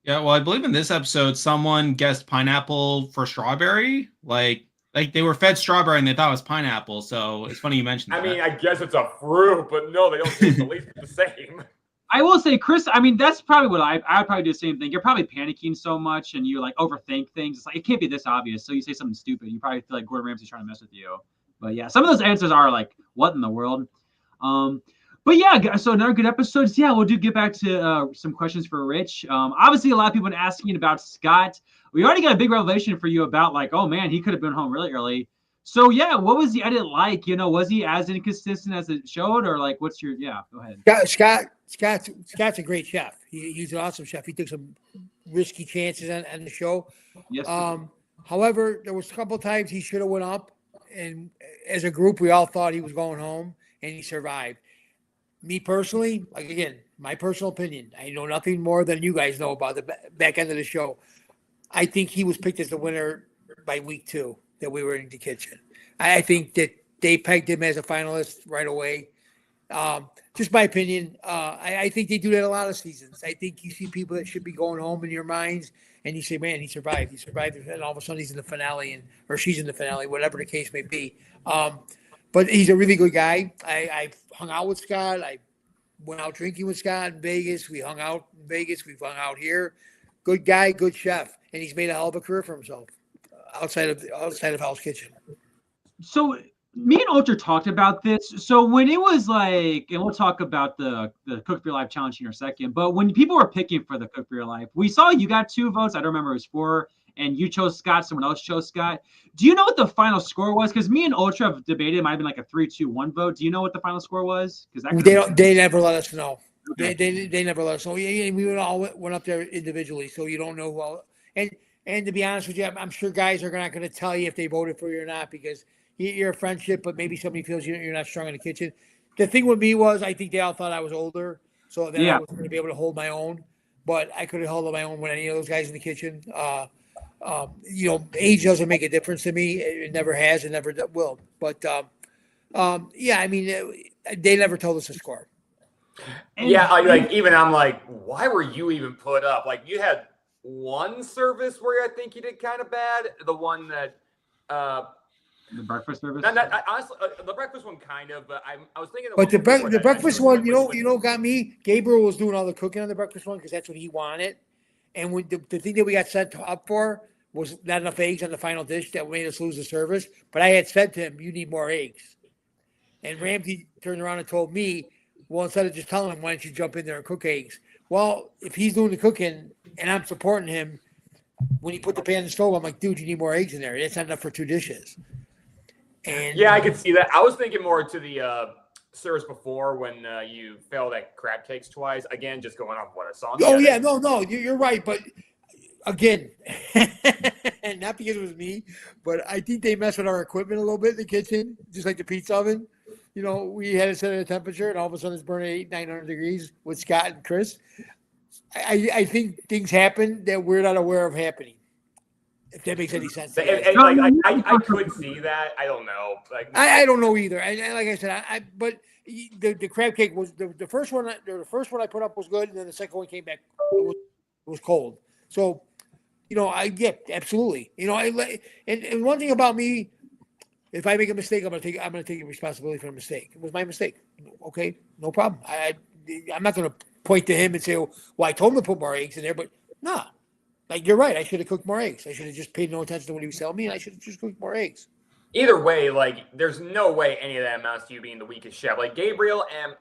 Yeah, well, I believe in this episode, someone guessed pineapple for strawberry. Like they were fed strawberry and they thought it was pineapple. So it's funny you mentioned that. I mean, I guess it's a fruit, but no, they don't taste the least the same. I will say, Chris, that's probably what I would probably do the same thing. You're probably panicking so much and you overthink things. It's it can't be this obvious. So you say something stupid. You probably feel like Gordon Ramsay's trying to mess with you. But yeah, some of those answers are what in the world? But yeah, so another good episode. So yeah, we'll get back to some questions for Rich. Obviously, a lot of people have been asking about Scott. We already got a big revelation for you about oh man, he could have been home really early. So yeah, what was the edit like? Was he as inconsistent as it showed, or what's your go ahead? Scott's a great chef. He's an awesome chef. He took some risky chances on the show. Yes. However, there was a couple of times he should have went up, and as a group, we all thought he was going home, and he survived. Me personally, again, my personal opinion, I know nothing more than you guys know about the back end of the show. I think he was picked as the winner by week 2 that we were in the kitchen. I think that they pegged him as a finalist right away. Just my opinion. I think they do that a lot of seasons. I think you see people that should be going home in your minds, and you say, man, he survived. He survived. And all of a sudden he's in the finale, or she's in the finale, whatever the case may be. But he's a really good guy. I hung out with Scott. I went out drinking with Scott in Vegas. We hung out in Vegas. We've hung out here. Good guy, good chef. And he's made a hell of a career for himself outside of Hell's Kitchen. So me and Ultra talked about this. So when it was and we'll talk about the Cook for Your Life challenge in a second, but when people were picking for the Cook for Your Life, we saw you got 2 votes. I don't remember, it was 4, and you chose Scott, someone else chose Scott. Do you know what the final score was? Because me and Ultra have debated, it might have been a 3-2-1 vote. Do you know what the final score was? Because they never let us know. Okay. They never let us know. We all went up there individually, so you don't know who all. And to be honest with you, I'm sure guys are not going to tell you if they voted for you or not, because you're a friendship, but maybe somebody feels you're not strong in the kitchen. The thing with me was, I think they all thought I was older. so that I was going to be able to hold my own. But I could have held my own with any of those guys in the kitchen. Age doesn't make a difference to me. It never has, and never will. But I mean, they never told us to score. I'm like, why were you even put up? Like, you had one service where I think you did kind of bad. The one that the breakfast service. Honestly, the breakfast one kind of, but I was thinking. But the breakfast one, got me. Gabriel was doing all the cooking on the breakfast one because that's what he wanted. And when the thing that we got set up for was not enough eggs on the final dish that made us lose the service. But I had said to him, "You need more eggs." And Ramsey turned around and told me, well, instead of just telling him, why don't you jump in there and cook eggs? Well, if he's doing the cooking and I'm supporting him, when he put the pan in the stove, I'm like, dude, you need more eggs in there. It's not enough for 2 dishes. And yeah, I could see that. I was thinking more to the service before when you failed at crab cakes twice. Again, just going off what I saw. No, you're right. But again, and not because it was me, but I think they messed with our equipment a little bit in the kitchen, just like the pizza oven. We had it set at a temperature, and all of a sudden it's burning 900 degrees with Scott and Chris. I think things happen that we're not aware of happening. If that makes any sense. I could see that. I don't know. I don't know either. And like I said, but the crab cake was the first one. The first one I put up was good, and then the second one came back. It was cold. So, absolutely. And one thing about me, if I make a mistake, I'm gonna take responsibility for the mistake. It was my mistake. Okay, no problem. I'm not gonna point to him and say, well, I told him to put more eggs in there, but no. Like, you're right. I should have cooked more eggs. I should have just paid no attention to what he was telling me, and I should have just cooked more eggs. Either way, there's no way any of that amounts to you being the weakest chef. Like, Gabriel and,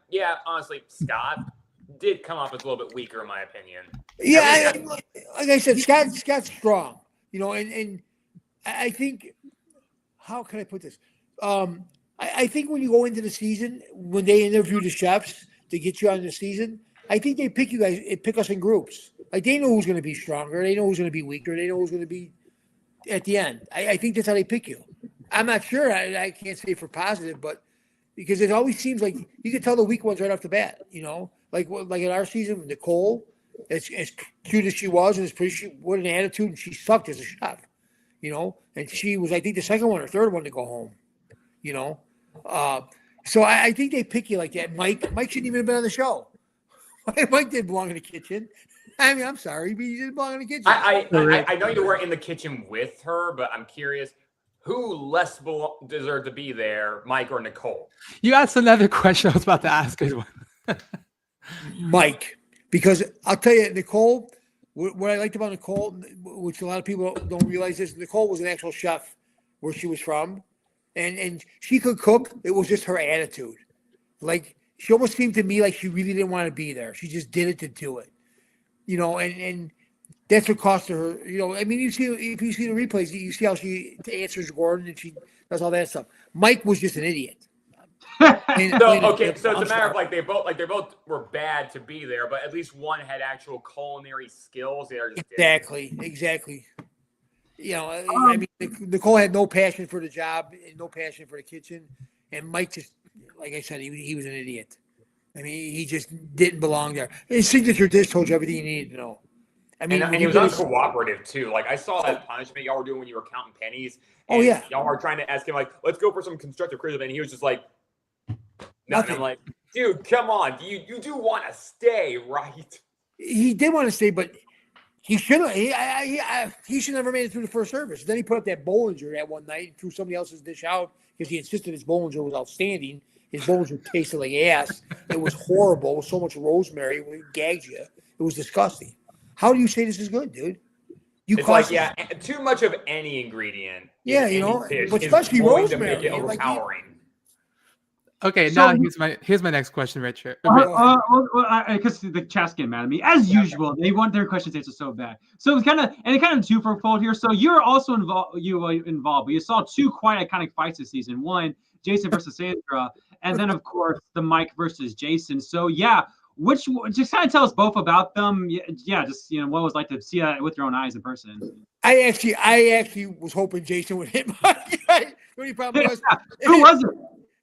honestly, Scott did come off as a little bit weaker, in my opinion. Yeah, like I said, Scott's strong. And I think, how can I put this? I think when you go into the season, when they interview the chefs to get you on the season, I think they pick you guys, pick us in groups. Like, they know who's going to be stronger. They know who's going to be weaker. They know who's going to be at the end. I think that's how they pick you. I'm not sure. I can't say for positive, but because it always seems like you can tell the weak ones right off the bat, Like in our season, Nicole, as cute as she was and as pretty, what an attitude, and she sucked as a chef, And she was, I think, the second one or third one to go home, So I think they pick you like that. Mike shouldn't even have been on the show. Mike didn't belong in the kitchen. I mean, I'm sorry, but he didn't belong in the kitchen. I know you weren't in the kitchen with her, but I'm curious, who less deserved to be there, Mike or Nicole? You asked another question I was about to ask. Mike, because I'll tell you, Nicole, what I liked about Nicole, which a lot of people don't realize is Nicole was an actual chef where she was from, and she could cook. It was just her attitude. Like, she almost seemed to me like she really didn't want to be there. She just did it to do it, and that's what cost her. I mean, if you see the replays, you see how she answers Gordon and she does all that stuff. Mike was just an idiot. So it's a matter of they both were bad to be there, but at least one had actual culinary skills. Exactly. I mean, Nicole had no passion for the job and no passion for the kitchen, and Mike just, like I said, he was an idiot. I mean, he just didn't belong there. His signature dish told you everything you needed to know. I mean, and he was uncooperative too. Like, I saw that punishment y'all were doing when you were counting pennies. Oh yeah, y'all were trying to ask him let's go for some constructive criticism, and he was just like, nothing. I'm like, dude, come on, you do want to stay, right? He did want to stay, but he should have. He should never made it through the first service. Then he put up that Bollinger that one night and threw somebody else's dish out because he insisted his Bollinger was outstanding. His Bollinger tasted like ass. It was horrible. It was so much rosemary. It gagged you. It was disgusting. How do you say this is good, dude? Too much of any ingredient. Yeah, but especially rosemary. Overpowering. Okay, now here's my next question, Richard. Because the chat's getting mad at me as usual. They want their questions answered so bad. So it's kind of twofold here. So you're also involved. But you saw 2 quite iconic fights this season. One, Jason versus Sandra, and then of course the Mike versus Jason. So yeah, which just kind of tell us both about them. Yeah, just what it was like to see that with your own eyes in person. I actually was hoping Jason would hit Mike. The only problem was who was it?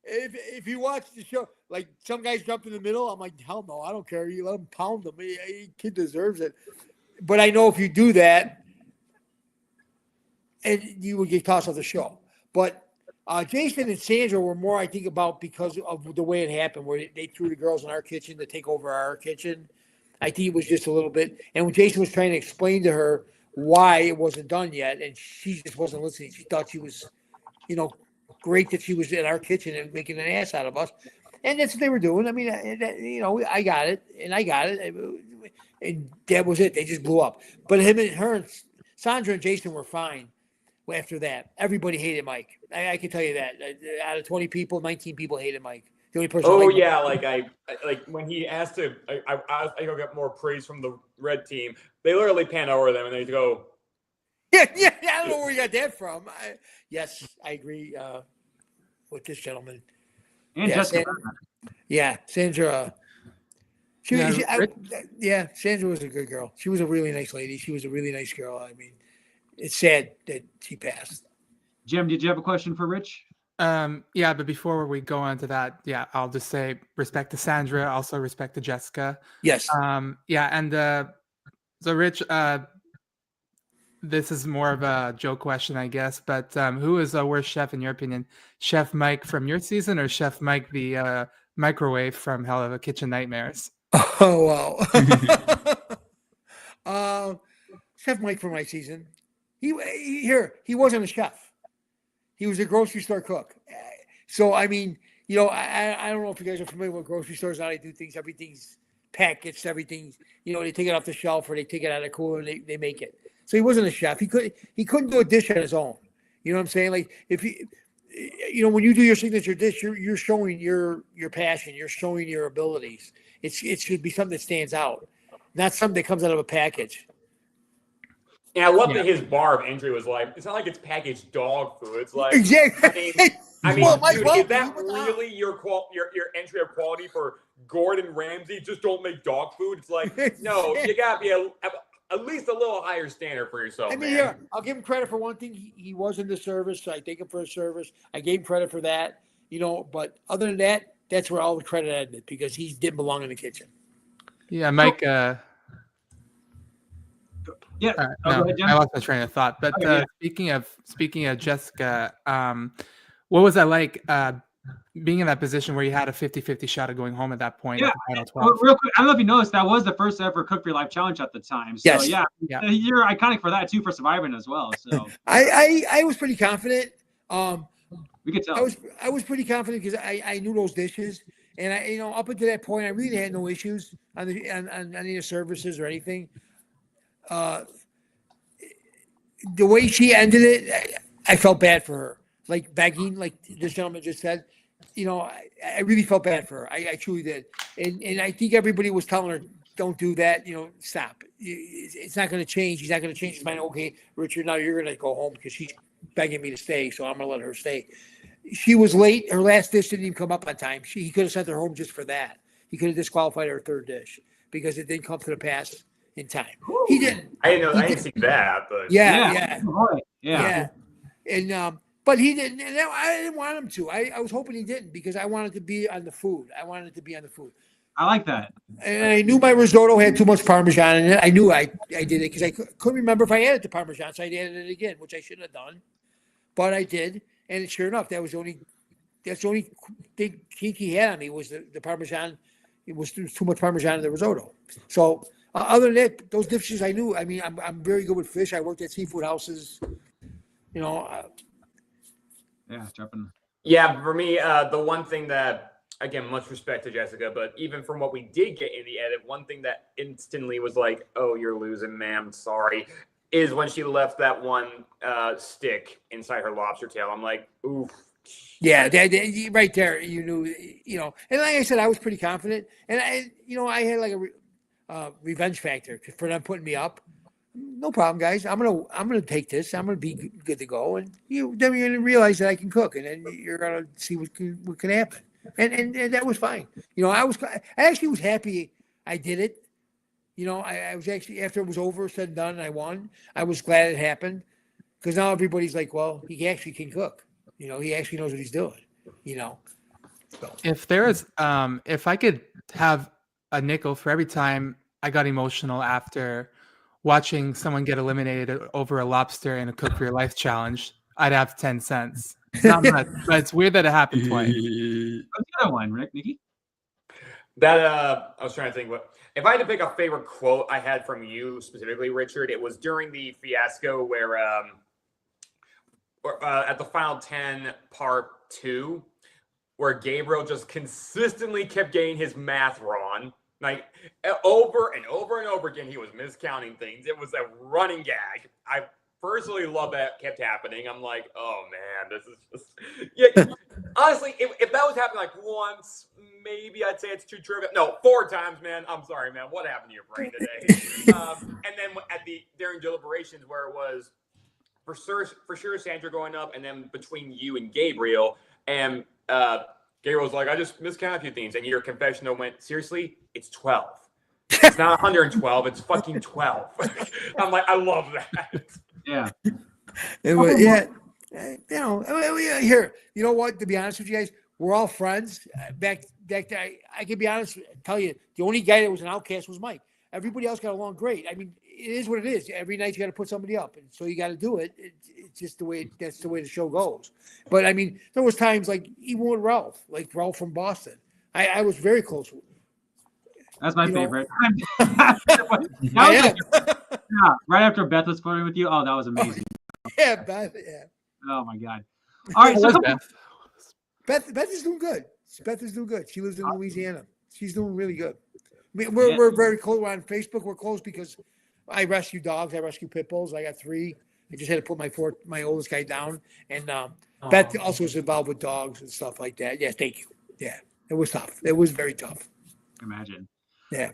if you watch the show, like some guys jump in the middle, I'm like, hell no, I don't care. You let him pound him. Kid deserves it. But I know if you do that, and you would get tossed off the show. But Jason and Sandra were more, I think, about because of the way it happened, where they threw the girls in our kitchen to take over our kitchen. I think it was just a little bit. And when Jason was trying to explain to her why it wasn't done yet, and she just wasn't listening. She thought she was, great that she was in our kitchen and making an ass out of us. And that's what they were doing. I mean, I got it, and I got it. And that was it. They just blew up. But her and Sandra and Jason were fine after that. Everybody hated Mike. I can tell you that. Out of 20 people, 19 people hated Mike. The only person. Oh yeah, like when he asked to, I go get more praise from the red team. They literally pan over them and they go. Yeah. I don't know where you got that from. Yes, I agree with this gentleman. And Sandra. Sandra was a good girl. She was a really nice lady. She was a really nice girl. I mean, it's sad that she passed. Jim, did you have a question for Rich? But before we go on to that, I'll just say respect to Sandra, also respect to Jessica. Yes. So Rich, this is more of a joke question, I guess, but who is the worst chef in your opinion? Chef Mike from your season or Chef Mike the microwave from Hell of a Kitchen Nightmares? Oh wow. Chef Mike from my season. He wasn't a chef. He was a grocery store cook. So, I mean, I don't know if you guys are familiar with grocery stores, how they do things. Everything's packaged, everything's, they take it off the shelf or they take it out of the cooler and they make it. So he wasn't a chef. He couldn't do a dish on his own. You know what I'm saying? Like if when you do your signature dish, you're showing your passion. You're showing your abilities. It should be something that stands out, not something that comes out of a package. And I love that his bar of entry was like, it's not like it's packaged dog food. It's like, exactly. I mean, dude, is that really your entry of quality for Gordon Ramsay? Just don't make dog food. It's like, no, you gotta be at least a little higher standard for yourself. I mean, I'll give him credit for one thing. He was in the service, so I thank him for his service. I gave him credit for that, But other than that, that's where all the credit ended because he didn't belong in the kitchen. Yeah, Mike. Yeah, I lost my train of thought. But speaking of Jessica, what was that like being in that position where you had a 50-50 shot of going home at that point? Yeah, at the final 12? Real quick, I don't know if you noticed that was the first ever Cook for Your Life challenge at the time. So yes. You're iconic for that too, for surviving as well. So I was pretty confident. We could tell. I was pretty confident because I knew those dishes, and I up until that point I really had no issues on any of the services or anything. The way she ended it, I felt bad for her. Like begging, like this gentleman just said, I really felt bad for her. I truly did. And I think everybody was telling her, don't do that. Stop. It's not going to change. He's not going to change his mind. Okay, Richard, now you're going to go home because she's begging me to stay. So I'm going to let her stay. She was late. Her last dish didn't even come up on time. He could have sent her home just for that. He could have disqualified her third dish because it didn't come to the pass in time. He didn't. I didn't know. I didn't see that, but yeah. And but he didn't. And I didn't want him to. I was hoping he didn't because I wanted to be on the food. I wanted it to be on the food. I like that. And I knew my risotto had too much Parmesan in it. I knew I did it because I couldn't remember if I added the Parmesan, so I added it again, which I shouldn't have done. But I did, and sure enough, that's the only thing he had on me was the Parmesan. It was too much Parmesan in the risotto. So other than that, those dishes I knew. I mean, I'm very good with fish. I worked at seafood houses. Jumping. Yeah, for me, the one thing that, again, much respect to Jessica, but even from what we did get in the edit, one thing that instantly was like, oh, you're losing, ma'am, sorry, is when she left that one stick inside her lobster tail. I'm like, oof. Yeah, right there, you knew, and like I said, I was pretty confident, and I had like a revenge factor for them putting me up. No problem, guys. I'm gonna take this. I'm gonna be good to go, and then you're gonna realize that I can cook, and then you're gonna see what can happen, and that was fine. I actually was happy I did it. I was actually, after it was over, said and done, and I won. I was glad it happened because now everybody's like, well, he actually can cook. He actually knows what he's doing. So. If I could have a nickel for every time I got emotional after watching someone get eliminated over a lobster in a Cook for Your Life challenge, I'd have 10 cents. It's not much, but it's weird that it happened twice. What's the other one, Rick? Nikki? That I was trying to think if I had to pick a favorite quote I had from you specifically, Richard, it was during the fiasco where at the final 10 part 2, where Gabriel just consistently kept getting his math wrong. Like over and over and over again, he was miscounting things. It was a running gag. I personally love that kept happening. I'm like, oh man, this is just yeah. Honestly, if that was happening like once, maybe I'd say it's too trivial. No, 4 times, man. I'm sorry, man. What happened to your brain today? And then during deliberations where it was for sure Sandra going up, and then between you and Gabriel, and Gabriel was like, I just miscounted a few things, and your confessional went, seriously, it's 12. It's not 112. It's fucking 12. I'm like, I love that. Yeah. It was, yeah. You know, here. You know what? To be honest with you guys, we're all friends. Back I can be honest. Tell you, the only guy that was an outcast was Mike. Everybody else got along great. I mean, it is what it is. Every night you got to put somebody up, and so you got to do it. It's just the way. That's the way the show goes. But I mean, there was times like even with Ralph, like Ralph from Boston. I was very close with. That's my favorite. Yeah, right after Beth was flirting with you. Oh, that was amazing. yeah, Beth. Yeah. Oh my god. All right, so Beth is doing good. Beth is doing good. She lives in Louisiana. She's doing really good. I mean, we're very close. We're on Facebook. We're close because I rescue dogs. I rescue pit bulls. I got 3. I just had to put my oldest guy down. And Beth also was involved with dogs and stuff like that. Yeah, thank you. Yeah, it was tough. It was very tough. Imagine. Yeah.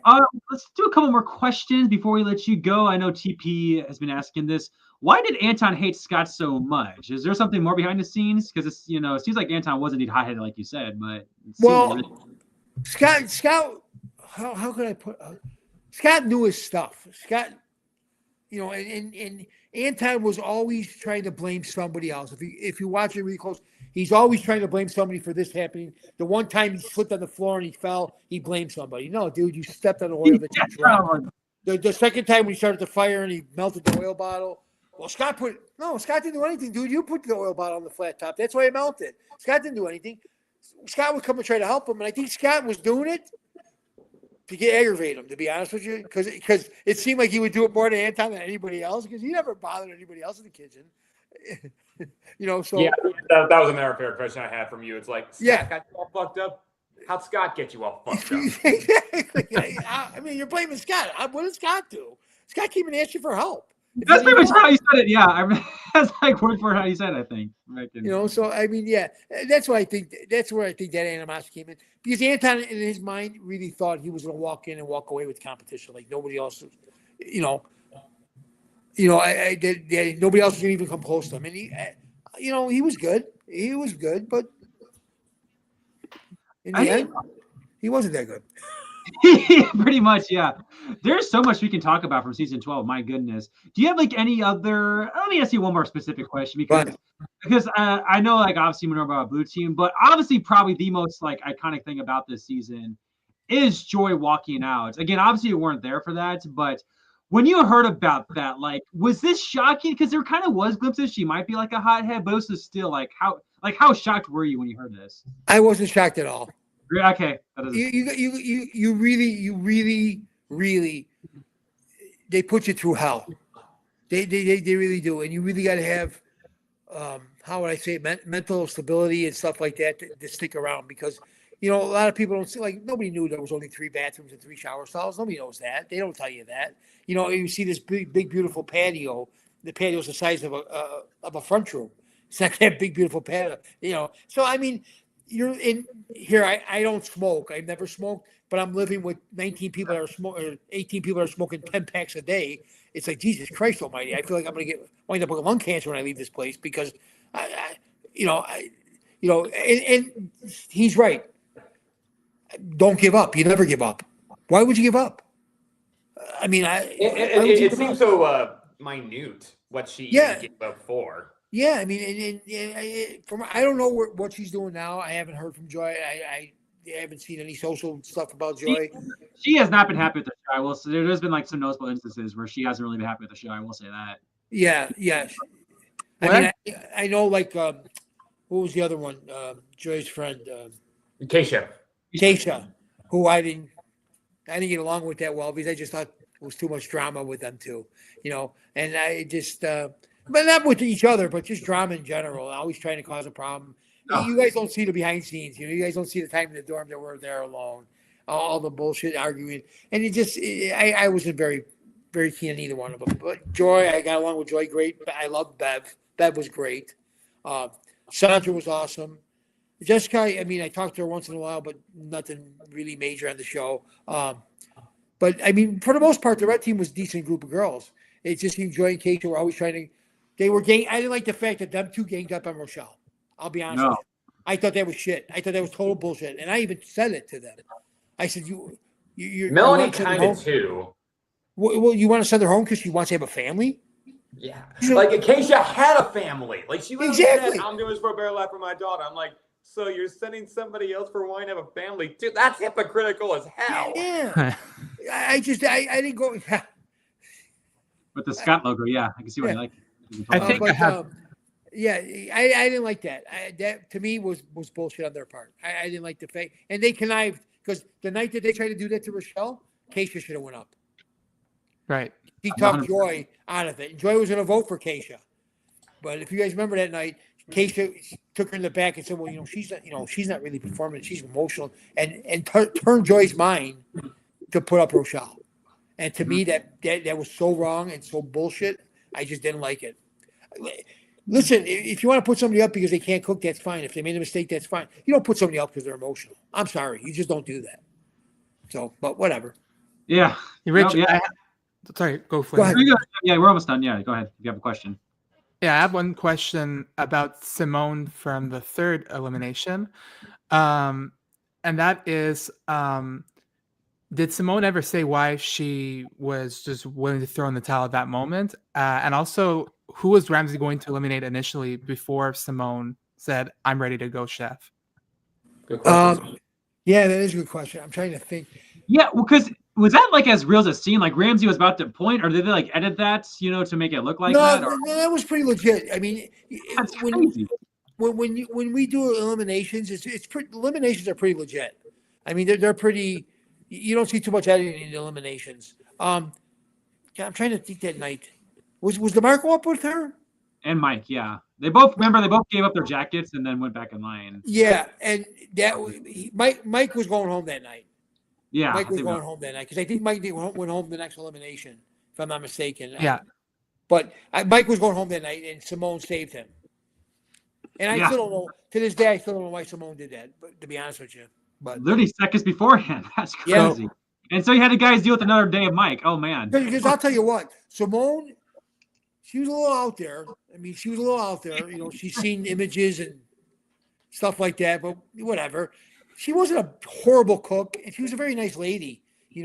Let's do a couple more questions before we let you go. I know TP has been asking this. Why did Anton hate Scott so much? Is there something more behind the scenes? Because it's it seems like Anton was indeed hot-headed, like you said, but Scott. How could I put? Scott knew his stuff. Scott, and Anton was always trying to blame somebody else. If you watch it really close, he's always trying to blame somebody for this happening. The one time he slipped on the floor and he fell, he blamed somebody. No, dude, you stepped on the oil that you dropped. The second time we started the fire and he melted the oil bottle. Well, Scott didn't do anything, dude. You put the oil bottle on the flat top. That's why it melted. Scott didn't do anything. Scott would come and try to help him, and I think Scott was doing it to aggravate him, to be honest with you, because it seemed like he would do it more to Anton than anybody else, because he never bothered anybody else in the kitchen. So yeah, that was another fair question I had from you. It's like, Scott got you all fucked up. How'd Scott get you all fucked up? Exactly. I mean, you're blaming Scott. What did Scott do? Scott came and asked you for help. That's pretty much how you said it. Yeah, that's like word for how you said it, I think. So I mean, yeah, that's why I think that animosity came in, because Anton, in his mind, really thought he was going to walk in and walk away with competition like nobody else. Nobody else was going to even come close to him, and he was good. He was good, but in the end, he wasn't that good. Pretty much, yeah. There's so much we can talk about from season 12. My goodness. Do you have like any other? Let me ask you one more specific question because I know like obviously we know about Blue Team, but obviously probably the most like iconic thing about this season is Joy walking out. Again, obviously you weren't there for that, but when you heard about that, like, was this shocking? Because there kind of was glimpses she might be like a hothead, but this is still like how shocked were you when you heard this? I wasn't shocked at all. Okay. You really, they put you through hell. They really do. And you really got to have, how would I say, mental stability and stuff like that to stick around, because, a lot of people don't see, like, nobody knew there was only 3 bathrooms and 3 shower stalls. Nobody knows that. They don't tell you that. You see this big, beautiful patio. The patio is the size of a front room. It's not that big, beautiful patio, So, I mean, you're in here. I don't smoke. I've never smoked, but I'm living with 19 people that are smoking, or 18 people that are smoking 10 packs a day. It's like, Jesus Christ Almighty! I feel like I'm going to wind up with lung cancer when I leave this place, because, and he's right. Don't give up. You never give up. Why would you give up? I mean, it seems so minute what she gave up for. Yeah, I mean, I don't know what she's doing now. I haven't heard from Joy. I haven't seen any social stuff about Joy. She has not been happy with the show. I will say there's been like some noticeable instances where she hasn't really been happy with the show. I will say that. Yeah. I know, like, what was the other one? Joy's friend, Keisha, who I didn't get along with that well because I just thought it was too much drama with them too, and I just, but not with each other, but just drama in general, always trying to cause a problem. Oh. You guys don't see the behind scenes, you guys don't see the time in the dorm that we're there alone, all the bullshit arguing, and I wasn't very, very keen on either one of them. But Joy, I got along with Joy great. I love Bev. Bev was great. Sandra was awesome. Jessica, I mean, I talked to her once in a while, but nothing really major on the show. But I mean, for the most part, the red team was a decent group of girls. It's just Joy and Kate were always trying to. They were gang. I didn't like the fact that them two ganged up on Rochelle. I'll be honest with you. I thought that was shit. I thought that was total bullshit, and I even said it to them. I said, "You're Melanie kind of too." Well, you want to send her home because she wants to have a family? Yeah, like Acacia had a family. Like she exactly. Said, "I'm doing this for a better life for my daughter." I'm like, so you're sending somebody else for wanting to have a family, dude? That's hypocritical as hell. Yeah, I didn't go. With the Scott logo, yeah, I can see what you like. I think I have. Yeah, I didn't like that. That to me was bullshit on their part. I didn't like the fact, and they connived because the night that they tried to do that to Rochelle, Keisha should have went up. Right. He talked Joy out of it, and Joy was going to vote for Keisha. But if you guys remember that night, Keisha took her in the back and said, "Well, she's not really performing. She's emotional," and turned Joy's mind to put up Rochelle. And to me, that was so wrong and so bullshit. I just didn't like it. Listen, if you want to put somebody up because they can't cook, that's fine. If they made a mistake, that's fine. You don't put somebody up because they're emotional. I'm sorry. You just don't do that. So, but whatever. Yeah. Rich, yeah. Sorry, go for it. Yeah, we're almost done. Yeah, go ahead. If you have a question. Yeah, I have one question about Simone from the third elimination. And that is, did Simone ever say why she was just willing to throw in the towel at that moment? And also, who was Ramsey going to eliminate initially before Simone said, "I'm ready to go, chef"? Good question. Yeah, that is a good question. I'm trying to think. Yeah, well, because was that like as real as a scene? Like Ramsey was about to point, or did they like edit that, to make it look like that? Or? No, that was pretty legit. I mean, That's crazy. When we do eliminations, eliminations are pretty legit. I mean, they're pretty. You don't see too much editing in the eliminations. I'm trying to think that night. Was DeMarco up with her? And Mike, yeah. They both gave up their jackets and then went back in line. Yeah, and Mike was going home that night. Yeah. Mike was going home that night because I think Mike went home the next elimination, if I'm not mistaken. Yeah. But Mike was going home that night, and Simone saved him. And I still don't know, to this day, I still don't know why Simone did that, but to be honest with you. But literally seconds beforehand. That's crazy. Yeah. And so you had the guys deal with another day of Mike. Oh, man. Because I'll tell you what, Simone, she was a little out there. I mean, she was a little out there. She's seen images and stuff like that, but whatever. She wasn't a horrible cook, and she was a very nice lady, She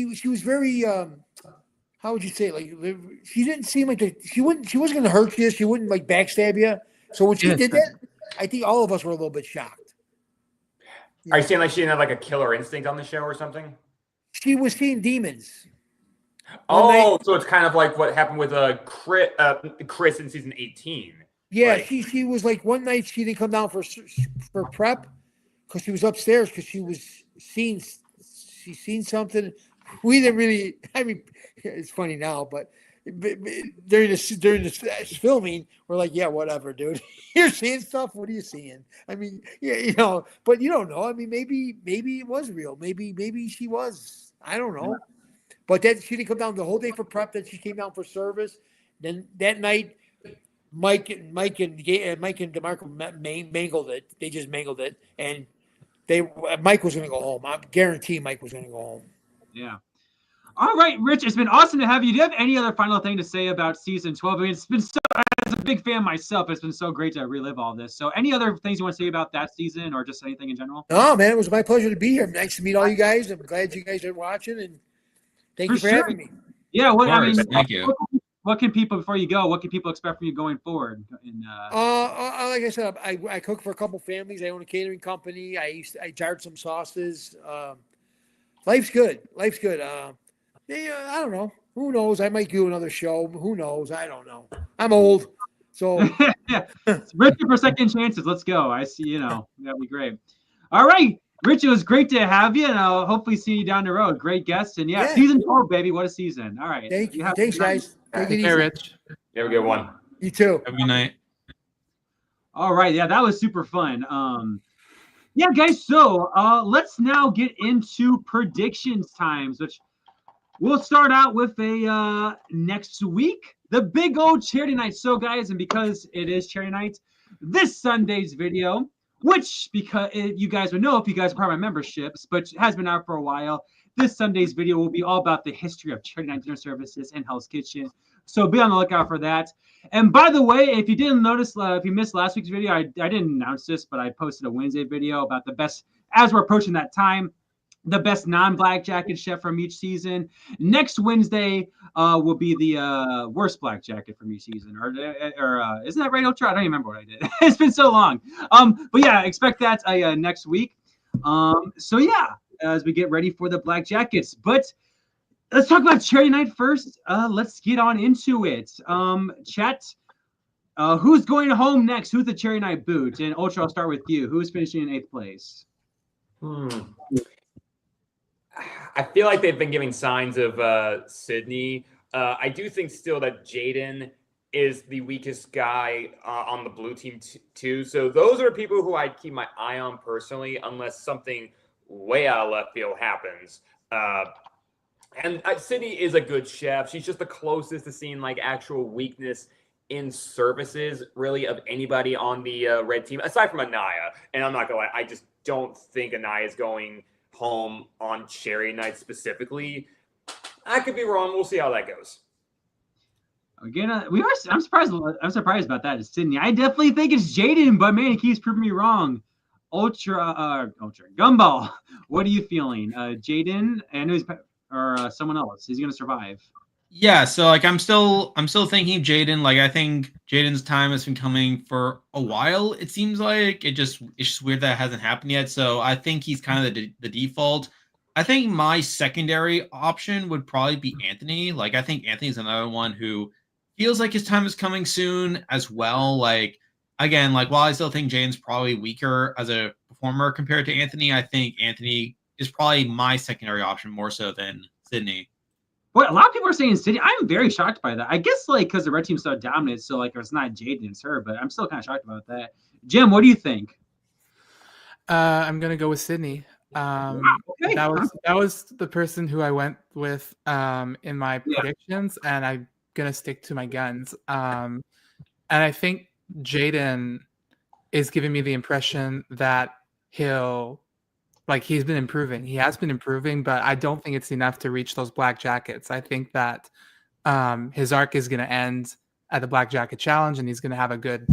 was very, how would you say it? Like, she didn't seem like she wasn't going to hurt you. She wouldn't like backstab you. So when she did that, I think all of us were a little bit shocked. Are you saying like she didn't have like a killer instinct on the show or something? She was seeing demons. So it's kind of like what happened with Chris in season 18. Yeah, right? She was like one night she didn't come down for prep because she was upstairs because she seen something. We didn't really. I mean, it's funny now, but during this filming, we're like, yeah, whatever, dude. You're seeing stuff. What are you seeing? I mean, yeah, but you don't know. I mean, maybe it was real. Maybe she was. I don't know. But that she didn't come down the whole day for prep. Then she came down for service. Then that night, Mike and DeMarco mangled it. They just mangled it, and Mike was going to go home. I guarantee Mike was going to go home. Yeah. All right, Rich, it's been awesome to have you. Do you have any other final thing to say about season 12? I mean, it's been so, as a big fan myself, it's been so great to relive all this. So any other things you want to say about that season or just anything in general? No, man, it was my pleasure to be here. Nice to meet all you guys. I'm glad you guys are watching, and thank you for having me. Yeah, thank you. what can people, before you go, what can people expect from you going forward? Like I said, I cook for a couple families. I own a catering company. I jarred some sauces. Life's good. Life's good. Yeah, I don't know. Who knows? I might do another show. Who knows? I don't know. I'm old, so Richard for second chances. Let's go. I see. That'd be great. All right, Rich, it was great to have you, and I'll hopefully see you down the road. Great guest, and Yeah. season 4, baby. What a season! All right. thank you. Thanks, guys. Take it Take easy. care, Rich. You have a good one. You too. Have a good night. All right. Yeah, that was super fun. Yeah, guys. So let's now get into predictions times, which we'll start out with a next week, the big old charity night. So, guys, and because it is charity night, this Sunday's video, which because you guys would know if you guys are part of my memberships, but has been out for a while. This Sunday's video will be all about the history of charity night dinner services and Hell's Kitchen. So be on the lookout for that. And by the way, if you didn't notice, if you missed last week's video, I didn't announce this, but I posted a Wednesday video about the best, as we're approaching that time, the best non-black jacket chef from each season. Next Wednesday will be the worst black jacket from each season. Or isn't that right, Ultra? I don't even remember what I did. It's been so long. But yeah, expect that next week. So yeah, as we get ready for the black jackets. But let's talk about charity night first. Let's get on into it. Chat, who's going home next? Who's the charity night boot? And Ultra, I'll start with you. Who's finishing in 8th place? I feel like they've been giving signs of Sydney. I do think still that Jaden is the weakest guy on the blue team too. So those are people who I'd keep my eye on personally, unless something way out of left field happens. And Sydney is a good chef. She's just the closest to seeing like actual weakness in services, really, of anybody on the red team, aside from Anaya. And I'm not gonna lie, I just don't think Anaya is going home on charity night specifically. I could be wrong. We'll see how that goes. Again, I'm surprised. I'm surprised about that. It's Sydney. I definitely think it's Jaden, but man, he keeps proving me wrong. Ultra Gumball. What are you feeling? Jaden or someone else? He's gonna survive. Yeah, so like I'm still thinking Jaden. Like I think Jaden's time has been coming for a while. It seems like it's just weird that it hasn't happened yet. So I think he's kind of the default. I think my secondary option would probably be Anthony. Like I think Anthony's another one who feels like his time is coming soon as well. Like again, like while I still think Jaden's probably weaker as a performer compared to Anthony, I think Anthony is probably my secondary option more so than Sydney. Well, a lot of people are saying City. I'm very shocked by that. I guess like because the red team's so dominant, so like it's not Jaden, it's her. But I'm still kind of shocked about that. Jim, what do you think? I'm gonna go with Sydney. Okay. That was the person who I went with in my predictions, and I'm gonna stick to my guns. And I think Jaden is giving me the impression that he's been improving. He has been improving, but I don't think it's enough to reach those black jackets. I think that his arc is going to end at the Black Jacket Challenge, and he's going to have a good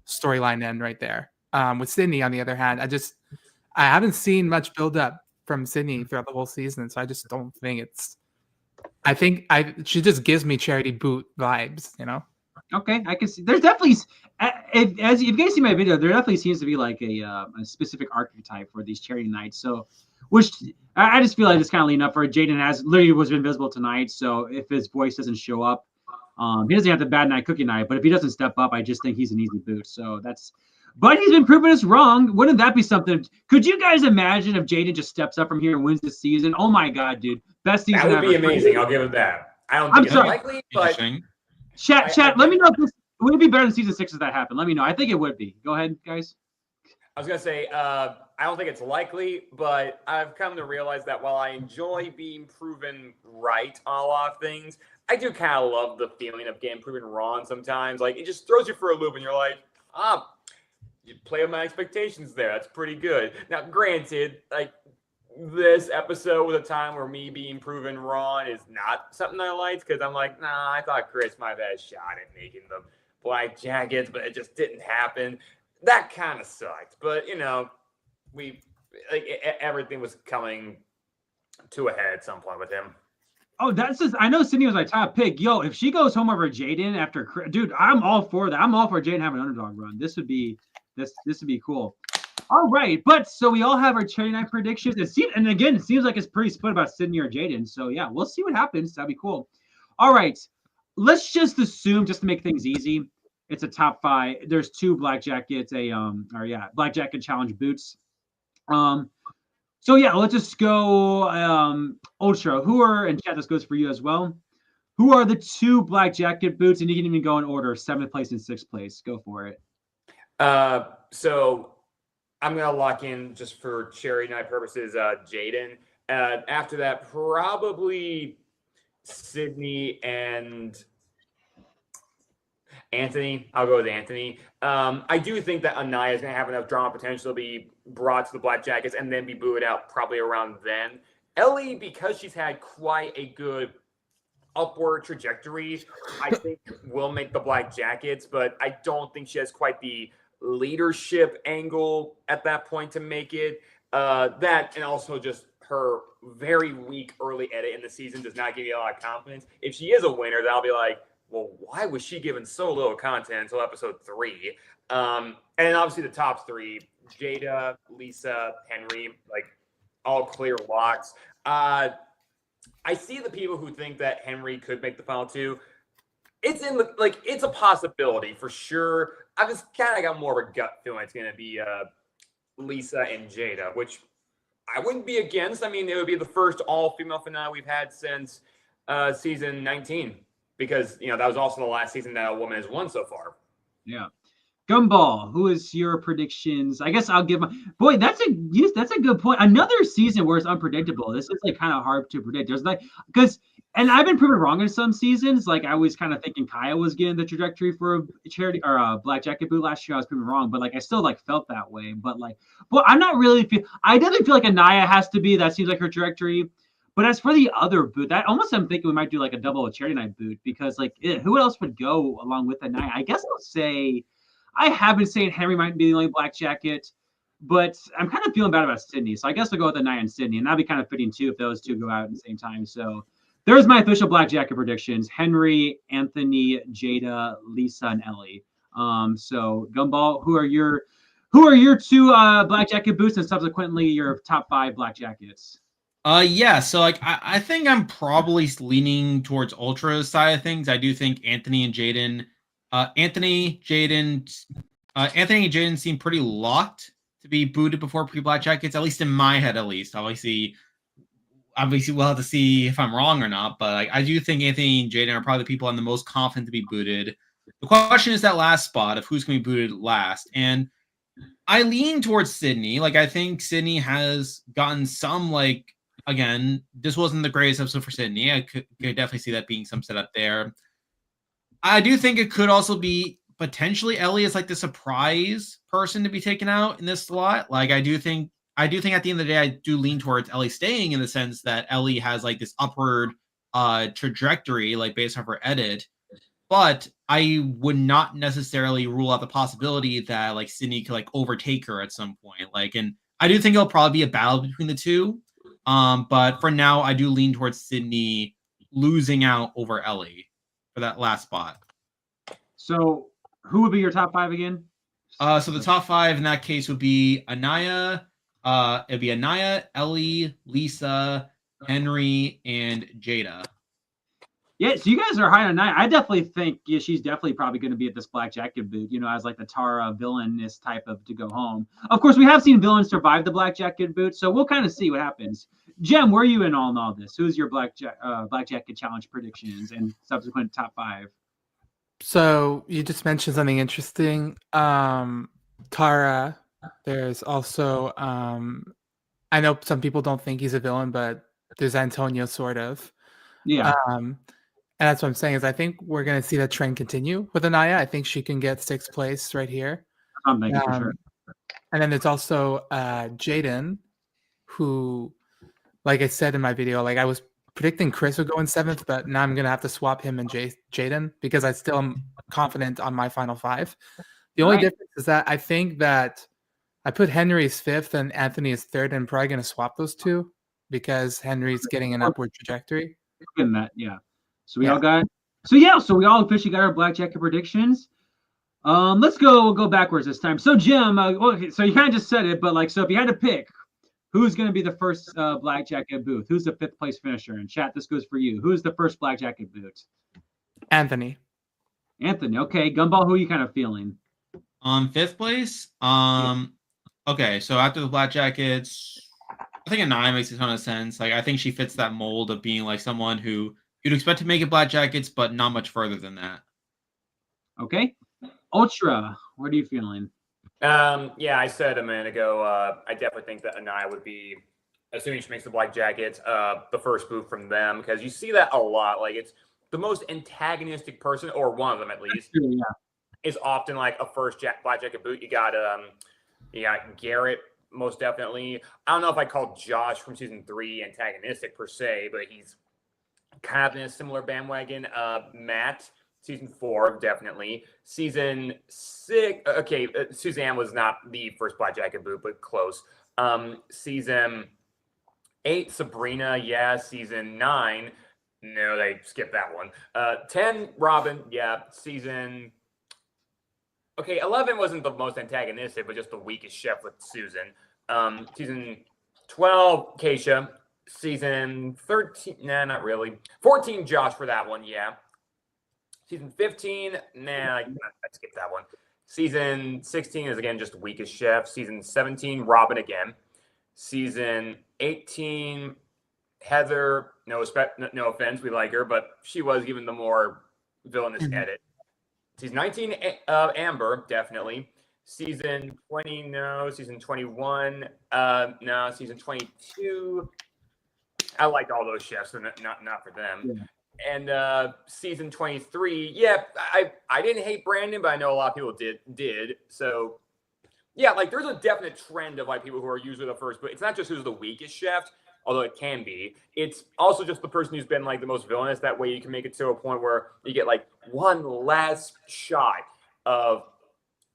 storyline end right there. With Sydney, on the other hand, I haven't seen much build up from Sydney throughout the whole season, so I just don't think it's. I think she just gives me charity boot vibes, you know. Okay, I can see. There's definitely, if you guys see my video, there definitely seems to be like a specific archetype for these charity nights. So, which I just feel like it's kind of lean up for Jaden has literally was invisible tonight. So if his voice doesn't show up, he doesn't have the bad night cookie night. But if he doesn't step up, I just think he's an easy boot. So that's. But he's been proving us wrong. Wouldn't that be something? Could you guys imagine if Jaden just steps up from here and wins this season? Oh my God, dude, best season That would ever. be amazing. I'll give it that. I don't think it's likely, but. Chat. Let me know if this would it be better than season 6 if that happened. Let me know. I think it would be. Go ahead, guys. I was gonna say I don't think it's likely, but I've come to realize that while I enjoy being proven right on a lot of things, I do kind of love the feeling of getting proven wrong sometimes. Like it just throws you for a loop, and you're like, you play with my expectations there. That's pretty good. Now, granted, like. This episode was a time where me being proven wrong is not something I liked because I'm like, nah, I thought Chris might have had a shot at making the black jackets, but it just didn't happen. That kind of sucked. But, everything was coming to a head at some point with him. Oh, that's just. I know Sydney was my top pick. Yo, if she goes home over Jaden after, dude, I'm all for that. I'm all for Jaden having an underdog run. This would be cool. All right, but so we all have our charity night predictions. And again, it seems like it's pretty split about Sydney or Jaden. So yeah, we'll see what happens. That'd be cool. All right, let's just assume, just to make things easy, it's a top 5. There's 2 black jackets, black jacket challenge boots. So yeah, let's just go Ultra. Who are, and chat, this goes for you as well. Who are the 2 black jacket boots? And you can even go in order, 7th place and 6th place. Go for it. So I'm gonna lock in, just for charity night purposes, Jaden. After that, probably Sydney and Anthony. I'll go with Anthony. I do think that Anaya is going to have enough drama potential to be brought to the Black Jackets and then be booed out probably around then. Ellie, because she's had quite a good upward trajectory, I think will make the Black Jackets, but I don't think she has quite the leadership angle at that point to make it. That, and also just her very weak early edit in the season does not give you a lot of confidence. If she is a winner, then I'll be like, well, why was she given so little content until episode 3? And then obviously the top 3, Jada, Lisa, Henry, like all clear locks. I see the people who think that Henry could make the final 2. It's it's a possibility for sure. I just kind of got more of a gut feeling it's going to be Lisa and Jada, which I wouldn't be against. I mean, it would be the first all-female finale we've had since season 19. Because, that was also the last season that a woman has won so far. Yeah. Gumball, who is your predictions? I guess I'll give my boy. That's a good point. Another season where it's unpredictable. This is kind of hard to predict. There's and I've been proven wrong in some seasons. Like I was kind of thinking Kaya was getting the trajectory for a charity or a black jacket boot last year. I was proven wrong, but I still felt that way. But I'm not really I definitely feel like Anaya has to be. That seems like her trajectory. But as for the other boot, that almost I'm thinking we might do a double charity night boot because who else would go along with Anaya? I guess I'll say. I have been saying Henry might be the only black jacket, but I'm kind of feeling bad about Sydney. So I guess I'll go with the Anaya and Sydney, and that'd be kind of fitting too if those 2 go out at the same time. So there's my official black jacket predictions: Henry, Anthony, Jada, Lisa, and Ellie. So Gumball, who are your 2 black jacket boots, and subsequently your top 5 black jackets? Yeah, so I think I'm probably leaning towards Ultra's side of things. I do think Anthony and Jaden seem pretty locked to be booted before pre-Black Jackets, at least in my head, at least. Obviously we'll have to see if I'm wrong or not, but I do think Anthony and Jaden are probably the people I'm the most confident to be booted. The question is that last spot of who's going to be booted last, and I lean towards Sydney. I think Sydney has gotten some, again, this wasn't the greatest episode for Sydney. I could definitely see that being some setup there. I do think it could also be potentially Ellie as the surprise person to be taken out in this slot. I do think at the end of the day, I do lean towards Ellie staying in the sense that Ellie has this upward trajectory, based on her edit. But I would not necessarily rule out the possibility that Sydney could overtake her at some point. And I do think it'll probably be a battle between the 2. But for now, I do lean towards Sydney losing out over Ellie for that last spot. So who would be your top 5 again? So the top 5 in that case would be Anaya. It'd be Anaya, Ellie, Lisa, Henry, and Jada. Yeah, so you guys are high on Anaya. I definitely think she's definitely probably going to be at this black jacket boot, as the Tara villainous type of to go home. Of course, we have seen villains survive the black jacket boot, so we'll kind of see what happens. Jem, where are you in all this? Who's your black jacket challenge predictions and subsequent top 5? So you just mentioned something interesting. Tara, there's also I know some people don't think he's a villain, but there's Antonio sort of. Yeah. And that's what I'm saying is I think we're gonna see that trend continue with Anaya. I think she can get 6th place right here. I'm thinking for sure. And then there's also Jaden, who, like I said in my video, I was predicting Chris would go in 7th, but now I'm going to have to swap him and Jaden because I still am confident on my final 5. The only difference is that I think that I put Henry as 5th and Anthony as 3rd, and I'm probably going to swap those 2 because Henry's getting an upward trajectory. in that, yeah. So we all got. So we all officially got our Black Jacket predictions. We'll go backwards this time. So Jim, okay, so you kind of just said it, but like, so if you had to pick, who's going to be the first Black Jacket booth? Who's the 5th place finisher? And chat, this goes for you. Who's the first Black Jacket booth? Anthony. Anthony. Okay, Gumball. Who are you kind of feeling? 5th place. Okay, so after the Black Jackets, I think a 9 makes a ton of sense. Like, I think she fits that mold of being like someone who you'd expect to make it Black Jackets, but not much further than that. Okay. Ultra, what are you feeling? Yeah, I said a minute ago, I definitely think that Anaya would be, assuming she makes the Black Jackets, the first booth from them, because you see that a lot. Like, it's the most antagonistic person, or one of them at least, is often like a first Black Jacket boot. You got Garrett, most definitely. I don't know if I call Josh from season 3 antagonistic per se, but he's kind of in a similar bandwagon. Matt, season 4, definitely. Season 6, okay, Suzanne was not the first Black Jacket boot, but close. Season 8, Sabrina, yeah. Season 9, no, they skipped that one. 10, Robin, yeah. Season 11 wasn't the most antagonistic, but just the weakest chef with Susan. Season 12, Keisha. Season 13, nah, not really. 14, Josh for that one, yeah. Season 15, nah, I skipped that one. Season 16 is, again, just the weakest chef. Season 17, Robin again. Season 18, Heather, no offense, we like her, but she was given the more villainous edit. Season 19, Amber, definitely. Season 20, no. Season 21, no. Season 22, I liked all those chefs, so not for them. Yeah. And season 23, yeah, I didn't hate Brandon, but I know a lot of people did. So, yeah, like there's a definite trend of like people who are usually the first, but it's not just who's the weakest chef, although it can be. It's also just the person who's been like the most villainous. That way you can make it to a point where you get like one last shot of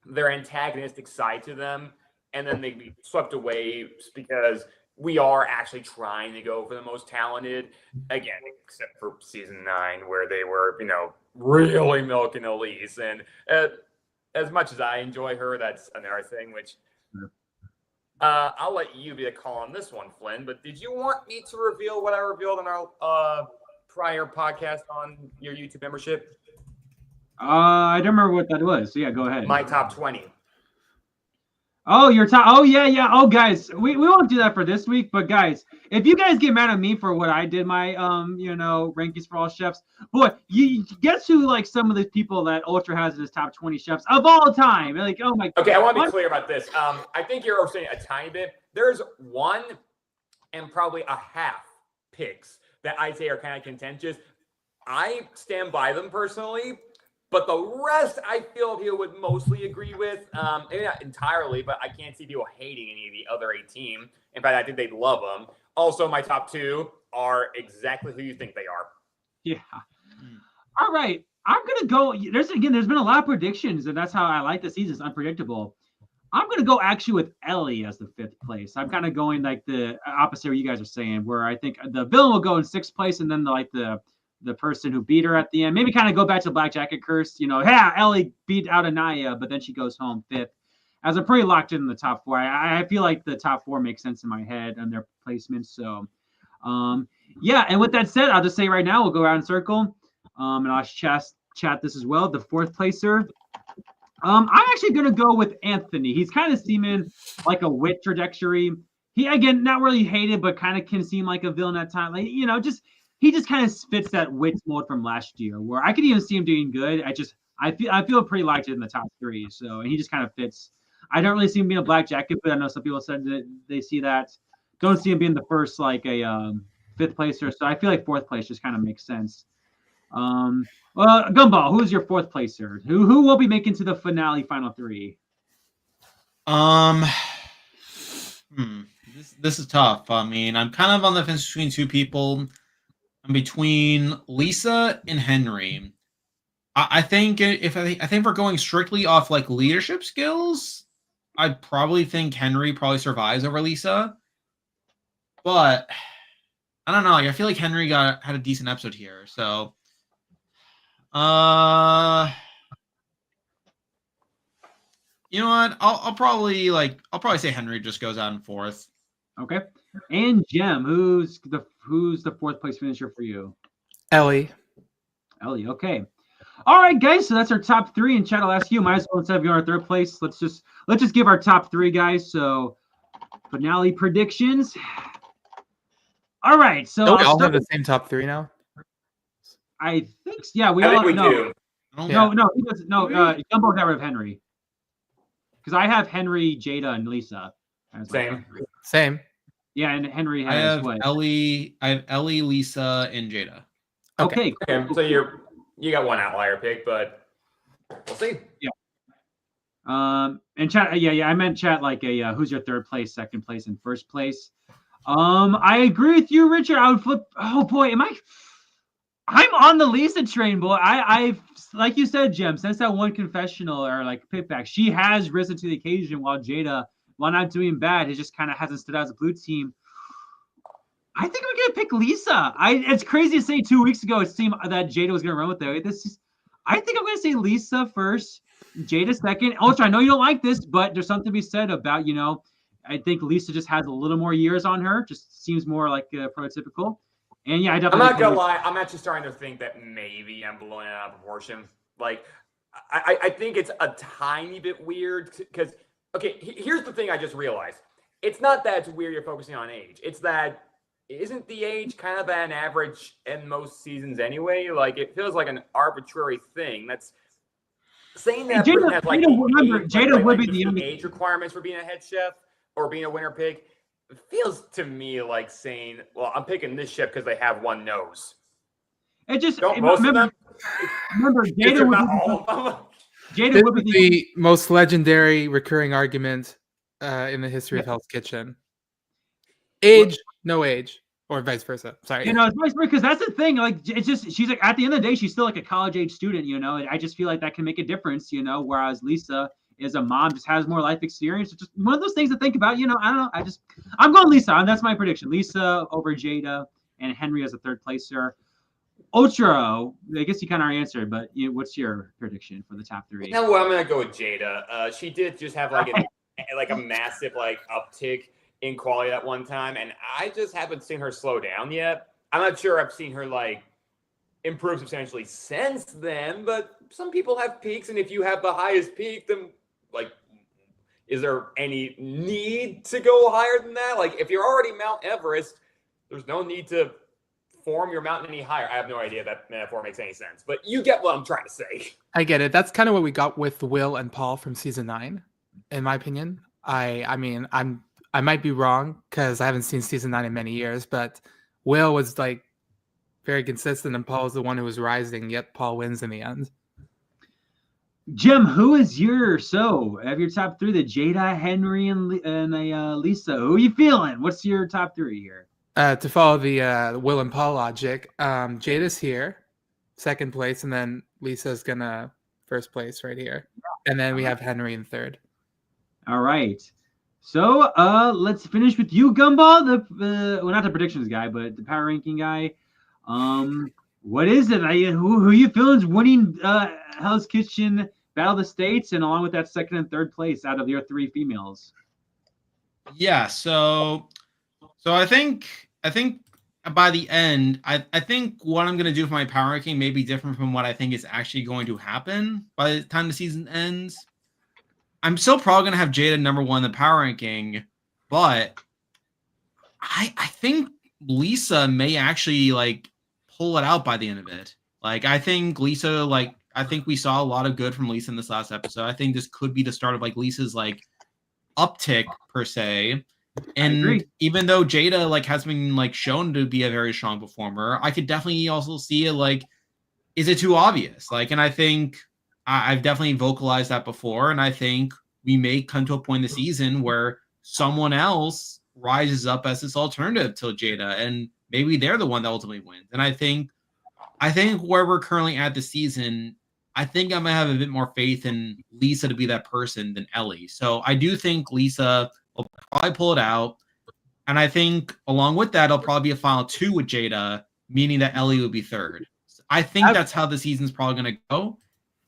their antagonistic side to them, and then they be swept away because we are actually trying to go for the most talented, again, except for season 9, where they were, really milking Elise. And as much as I enjoy her, that's another thing, which I'll let you be the call on this one, Flynn. But did you want me to reveal what I revealed on our prior podcast on your YouTube membership? I don't remember what that was. So yeah, go ahead. My top 20. Oh, your top. Oh, yeah. Oh, guys, we won't do that for this week. But guys, if you guys get mad at me for what I did, my rankings for all chefs, boy, you guess who like some of the people that Ultra has in his top 20 chefs of all time. Like, oh my. Okay, I want to be clear about this. I think you're overstating a tiny bit. There's one and probably a half picks that I'd say are kind of contentious. I stand by them personally. But the rest, I feel people would mostly agree with. Maybe not entirely, but I can't see people hating any of the other 18. In fact, I think they'd love them. Also, my top 2 are exactly who you think they are. Yeah. All right. I'm going to go. There's been a lot of predictions, and that's how I like the season. It's unpredictable. I'm going to go actually with Ellie as the 5th place. I'm kind of going like the opposite of what you guys are saying, where I think the villain will go in 6th place, and then the person who beat her at the end, maybe kind of go back to Black Jacket curse, Ellie beat out Anaya, but then she goes home 5th. As I'm pretty locked in the top 4. I feel like the top 4 makes sense in my head and their placements. So, yeah. And with that said, I'll just say right now, we'll go around in circle, and I'll chat this as well. The 4th placer. I'm actually going to go with Anthony. He's kind of seeming like a wit trajectory. He, again, not really hated, but kind of can seem like a villain at times. Like, he just kind of fits that wit mold from last year, where I could even see him doing good. I feel pretty locked in the top 3. So, and he just kind of fits. I don't really see him being a Black Jacket, but I know some people said that they see that. Don't see him being the first, like a 5th placer. So I feel like 4th place just kind of makes sense. Gumball, who's your 4th placer? Who will be making to the finale final 3? This is tough. I mean, I'm kind of on the fence between 2 people. I'm between Lisa and Henry. I think we're going strictly off like leadership skills, I probably think Henry probably survives over Lisa. But I don't know. I feel like Henry had a decent episode here. So, you know what? I'll probably say Henry just goes out in fourth. Okay. And Jem, who's the fourth place finisher for you? Ellie. Ellie. Okay. All right, guys. So that's our top three. And chat, I'll ask you. Might as well, instead of going our third place, let's just give our top three, guys. So finale predictions. All right. So Don't we all have the same top three now? I think yeah. We I all think we no. do. No, he doesn't. No, Gumbo got rid of Henry. Because I have Henry, Jada, and Lisa. Same. Yeah, and Henry has I have what? Ellie, Lisa, and Jada. Okay. So you got one outlier pick, but we'll see. Yeah. And chat. Yeah. I meant chat like a who's your third place, second place, and first place. I agree with you, Richard. I would flip. Oh boy, I'm on the Lisa train, boy. I've like you said, Jem, since that one confessional or like pickback, she has risen to the occasion while Jada, while not doing bad, he just kind of hasn't stood out as a blue team. I think I'm gonna pick Lisa. It's crazy to say 2 weeks ago it seemed that Jada was gonna run with it. I think I'm gonna say Lisa first, Jada second. Also, I know you don't like this, but there's something to be said about, I think Lisa just has a little more years on her. Just seems more like prototypical. And yeah, I definitely. I'm not gonna lie. I'm actually starting to think that maybe I'm blowing it out of proportion. Like, I think it's a tiny bit weird because, okay, here's the thing I just realized. It's not that it's weird you're focusing on age. It's that isn't the age kind of an average in most seasons anyway? Like, it feels like an arbitrary thing. That's saying that Jada, has like Jada would be the age requirements for being a head chef or being a winner pick. It feels to me like saying, well, I'm picking this chef because they have one nose. It just remember Jada would be the most legendary recurring argument in the history of Hell's Kitchen. Age, no age, or vice versa. Sorry. It's vice versa because that's the thing. Like, it's just she's like at the end of the day, she's still like a college age student. And I just feel like that can make a difference. Whereas Lisa is a mom, just has more life experience. It's just one of those things to think about. I don't know. I'm going Lisa, and that's my prediction. Lisa over Jada and Henry as a third placer. Ochiro, I guess you kind of already answered, but what's your prediction for the top three? No, I'm gonna go with Jada. She did just have like a massive uptick in quality at one time, and I just haven't seen her slow down yet. I'm not sure I've seen her improve substantially since then, but some people have peaks, and if you have the highest peak, then is there any need to go higher than that? If you're already Mount Everest, there's no need to form your mountain any higher. I have no idea if that metaphor makes any sense, but you get what I'm trying to say. I get it. That's kind of what we got with Will and Paul from season 9, in my opinion. I mean, I might be wrong because I haven't seen season 9 in many years, but Will was very consistent, and Paul was the one who was rising. Yet Paul wins in the end. Jim, who is your top three? The Jada, Henry, and Lisa. Who are you feeling? What's your top three here? To follow the Will and Paul logic, Jada's here, second place, and then Lisa's gonna first place right here, and then we have Henry in third. All right. So let's finish with you, Gumball. Not the predictions guy, but the power ranking guy. What is it? Who you feeling is winning Hell's Kitchen Battle of the States, and along with that second and third place out of your three females? Yeah. So I think by the end, I think what I'm gonna do for my power ranking may be different from what I think is actually going to happen by the time the season ends. I'm still probably gonna have Jada number one in the power ranking, but I think Lisa may actually pull it out by the end of it. I think Lisa, I think we saw a lot of good from Lisa in this last episode. I think this could be the start of Lisa's uptick per se. And even though Jada has been shown to be a very strong performer, I could definitely also see it is it too obvious? And I think I've definitely vocalized that before, and I think we may come to a point in the season where someone else rises up as this alternative to Jada, and maybe they're the one that ultimately wins. And I think where we're currently at the season, I think I'm gonna have a bit more faith in Lisa to be that person than Ellie. So I do think Lisa will probably pull it out. And I think along with that, it'll probably be a final 2 with Jada, meaning that Ellie will be 3rd. I think that's how the season's probably going to go,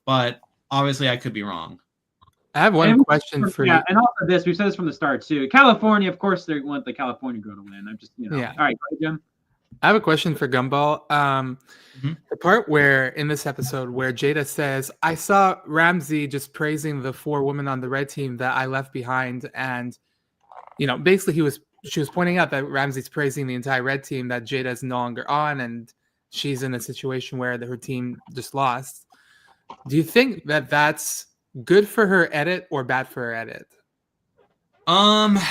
but obviously I could be wrong. I have one question for you. And also this, we've said this from the start too. California, of course, they want the California girl to win. I'm just, Yeah. All right, go ahead, Jim. I have a question for Gumball. The part where in this episode where Jada says, I saw Ramsey just praising the 4 women on the red team that I left behind. And, basically she was pointing out that Ramsey's praising the entire red team that Jada is no longer on. And she's in a situation where her team just lost. Do you think that that's good for her edit or bad for her edit? I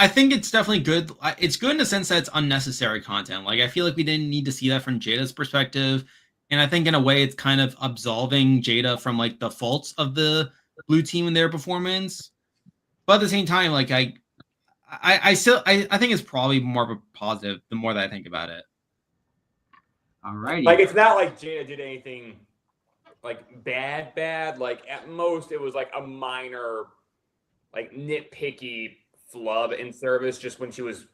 think it's definitely good. It's good in the sense that it's unnecessary content. Like, I feel like we didn't need to see that from Jada's perspective. And I think in a way it's kind of absolving Jada from like the faults of the blue team in their performance. But at the same time, like I think it's probably more of a positive the more that I think about it. All righty. Like, it's not like Jada did anything like bad. Like, at most it was like a minor, like, nitpicky flub in service just when she was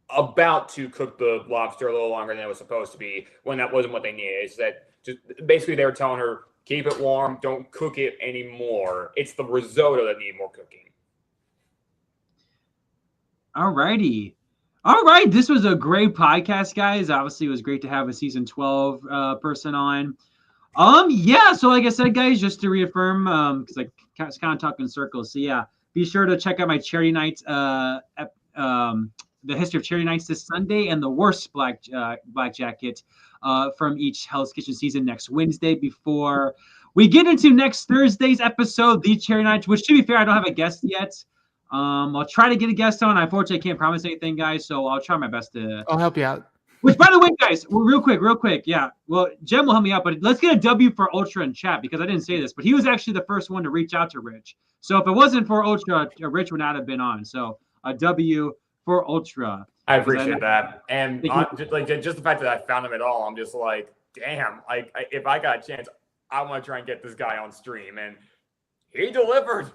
about to cook the lobster a little longer than it was supposed to be, when that wasn't what they needed. It's that just basically they were telling her, keep it warm, don't cook it anymore. It's the risotto that needed more cooking. All righty. All right. This was a great podcast, guys. Obviously, it was great to have a season 12 person on. Yeah, so like I said, guys, just to reaffirm, because I was kind of talking in circles. So yeah, be sure to check out my charity nights, the history of charity nights this Sunday, and the worst black jacket from each Hell's Kitchen season next Wednesday. Before we get into next Thursday's episode, the charity nights, which, to be fair, I don't have a guest yet. I'll try to get a guest on. Unfortunately, I can't promise anything, guys, so I'll try my best to. I'll help you out. Which, by the way, guys, real quick, yeah. Well, Jem will help me out, but let's get a W for Ultra in chat, because I didn't say this, but he was actually the first one to reach out to Rich. So if it wasn't for Ultra, Rich would not have been on. So a W for Ultra. I appreciate that. And just the fact that I found him at all, I'm just like, damn, if I got a chance, I want to try and get this guy on stream. And he delivered.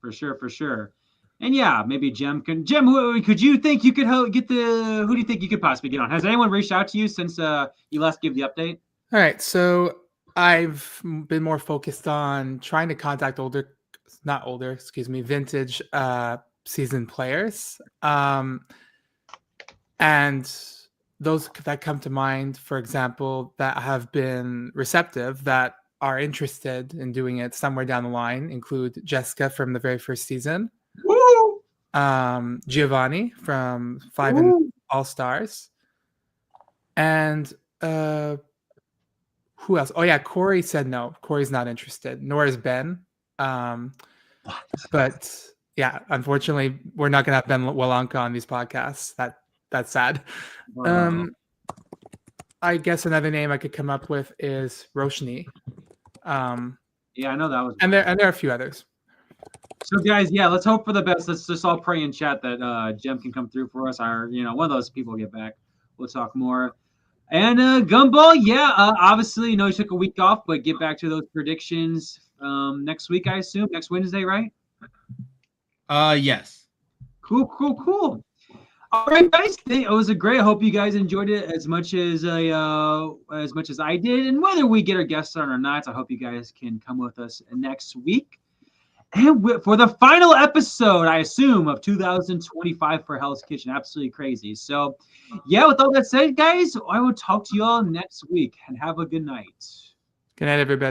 For sure. And yeah, maybe Jem, could you think you could who do you think you could possibly get on? Has anyone reached out to you since you last gave the update? All right, so I've been more focused on trying to contact vintage seasoned players. And those that come to mind, for example, that have been receptive, that are interested in doing it somewhere down the line, include Jessica from the very first season. Woo! Giovanni from 5 and All Stars, and who else? Oh yeah, Corey said no. Corey's not interested. Nor is Ben. But yeah, unfortunately, we're not gonna have Ben Walanka on these podcasts. That's sad. Wow. I guess another name I could come up with is Roshni. Yeah, I know that was. And there are a few others. So guys, yeah, let's hope for the best. Let's just all pray in chat that Jem can come through for us. Or one of those people get back. We'll talk more. And Gumball, yeah, obviously, you took a week off, but get back to those predictions next week, I assume, next Wednesday, right? Yes. Cool. All right, guys, it was a great. I hope you guys enjoyed it as much as I did. And whether we get our guests on or not, I hope you guys can come with us next week. And for the final episode, I assume, of 2025 for Hell's Kitchen. Absolutely crazy. So, yeah, with all that said, guys, I will talk to you all next week, and have a good night. Good night, everybody.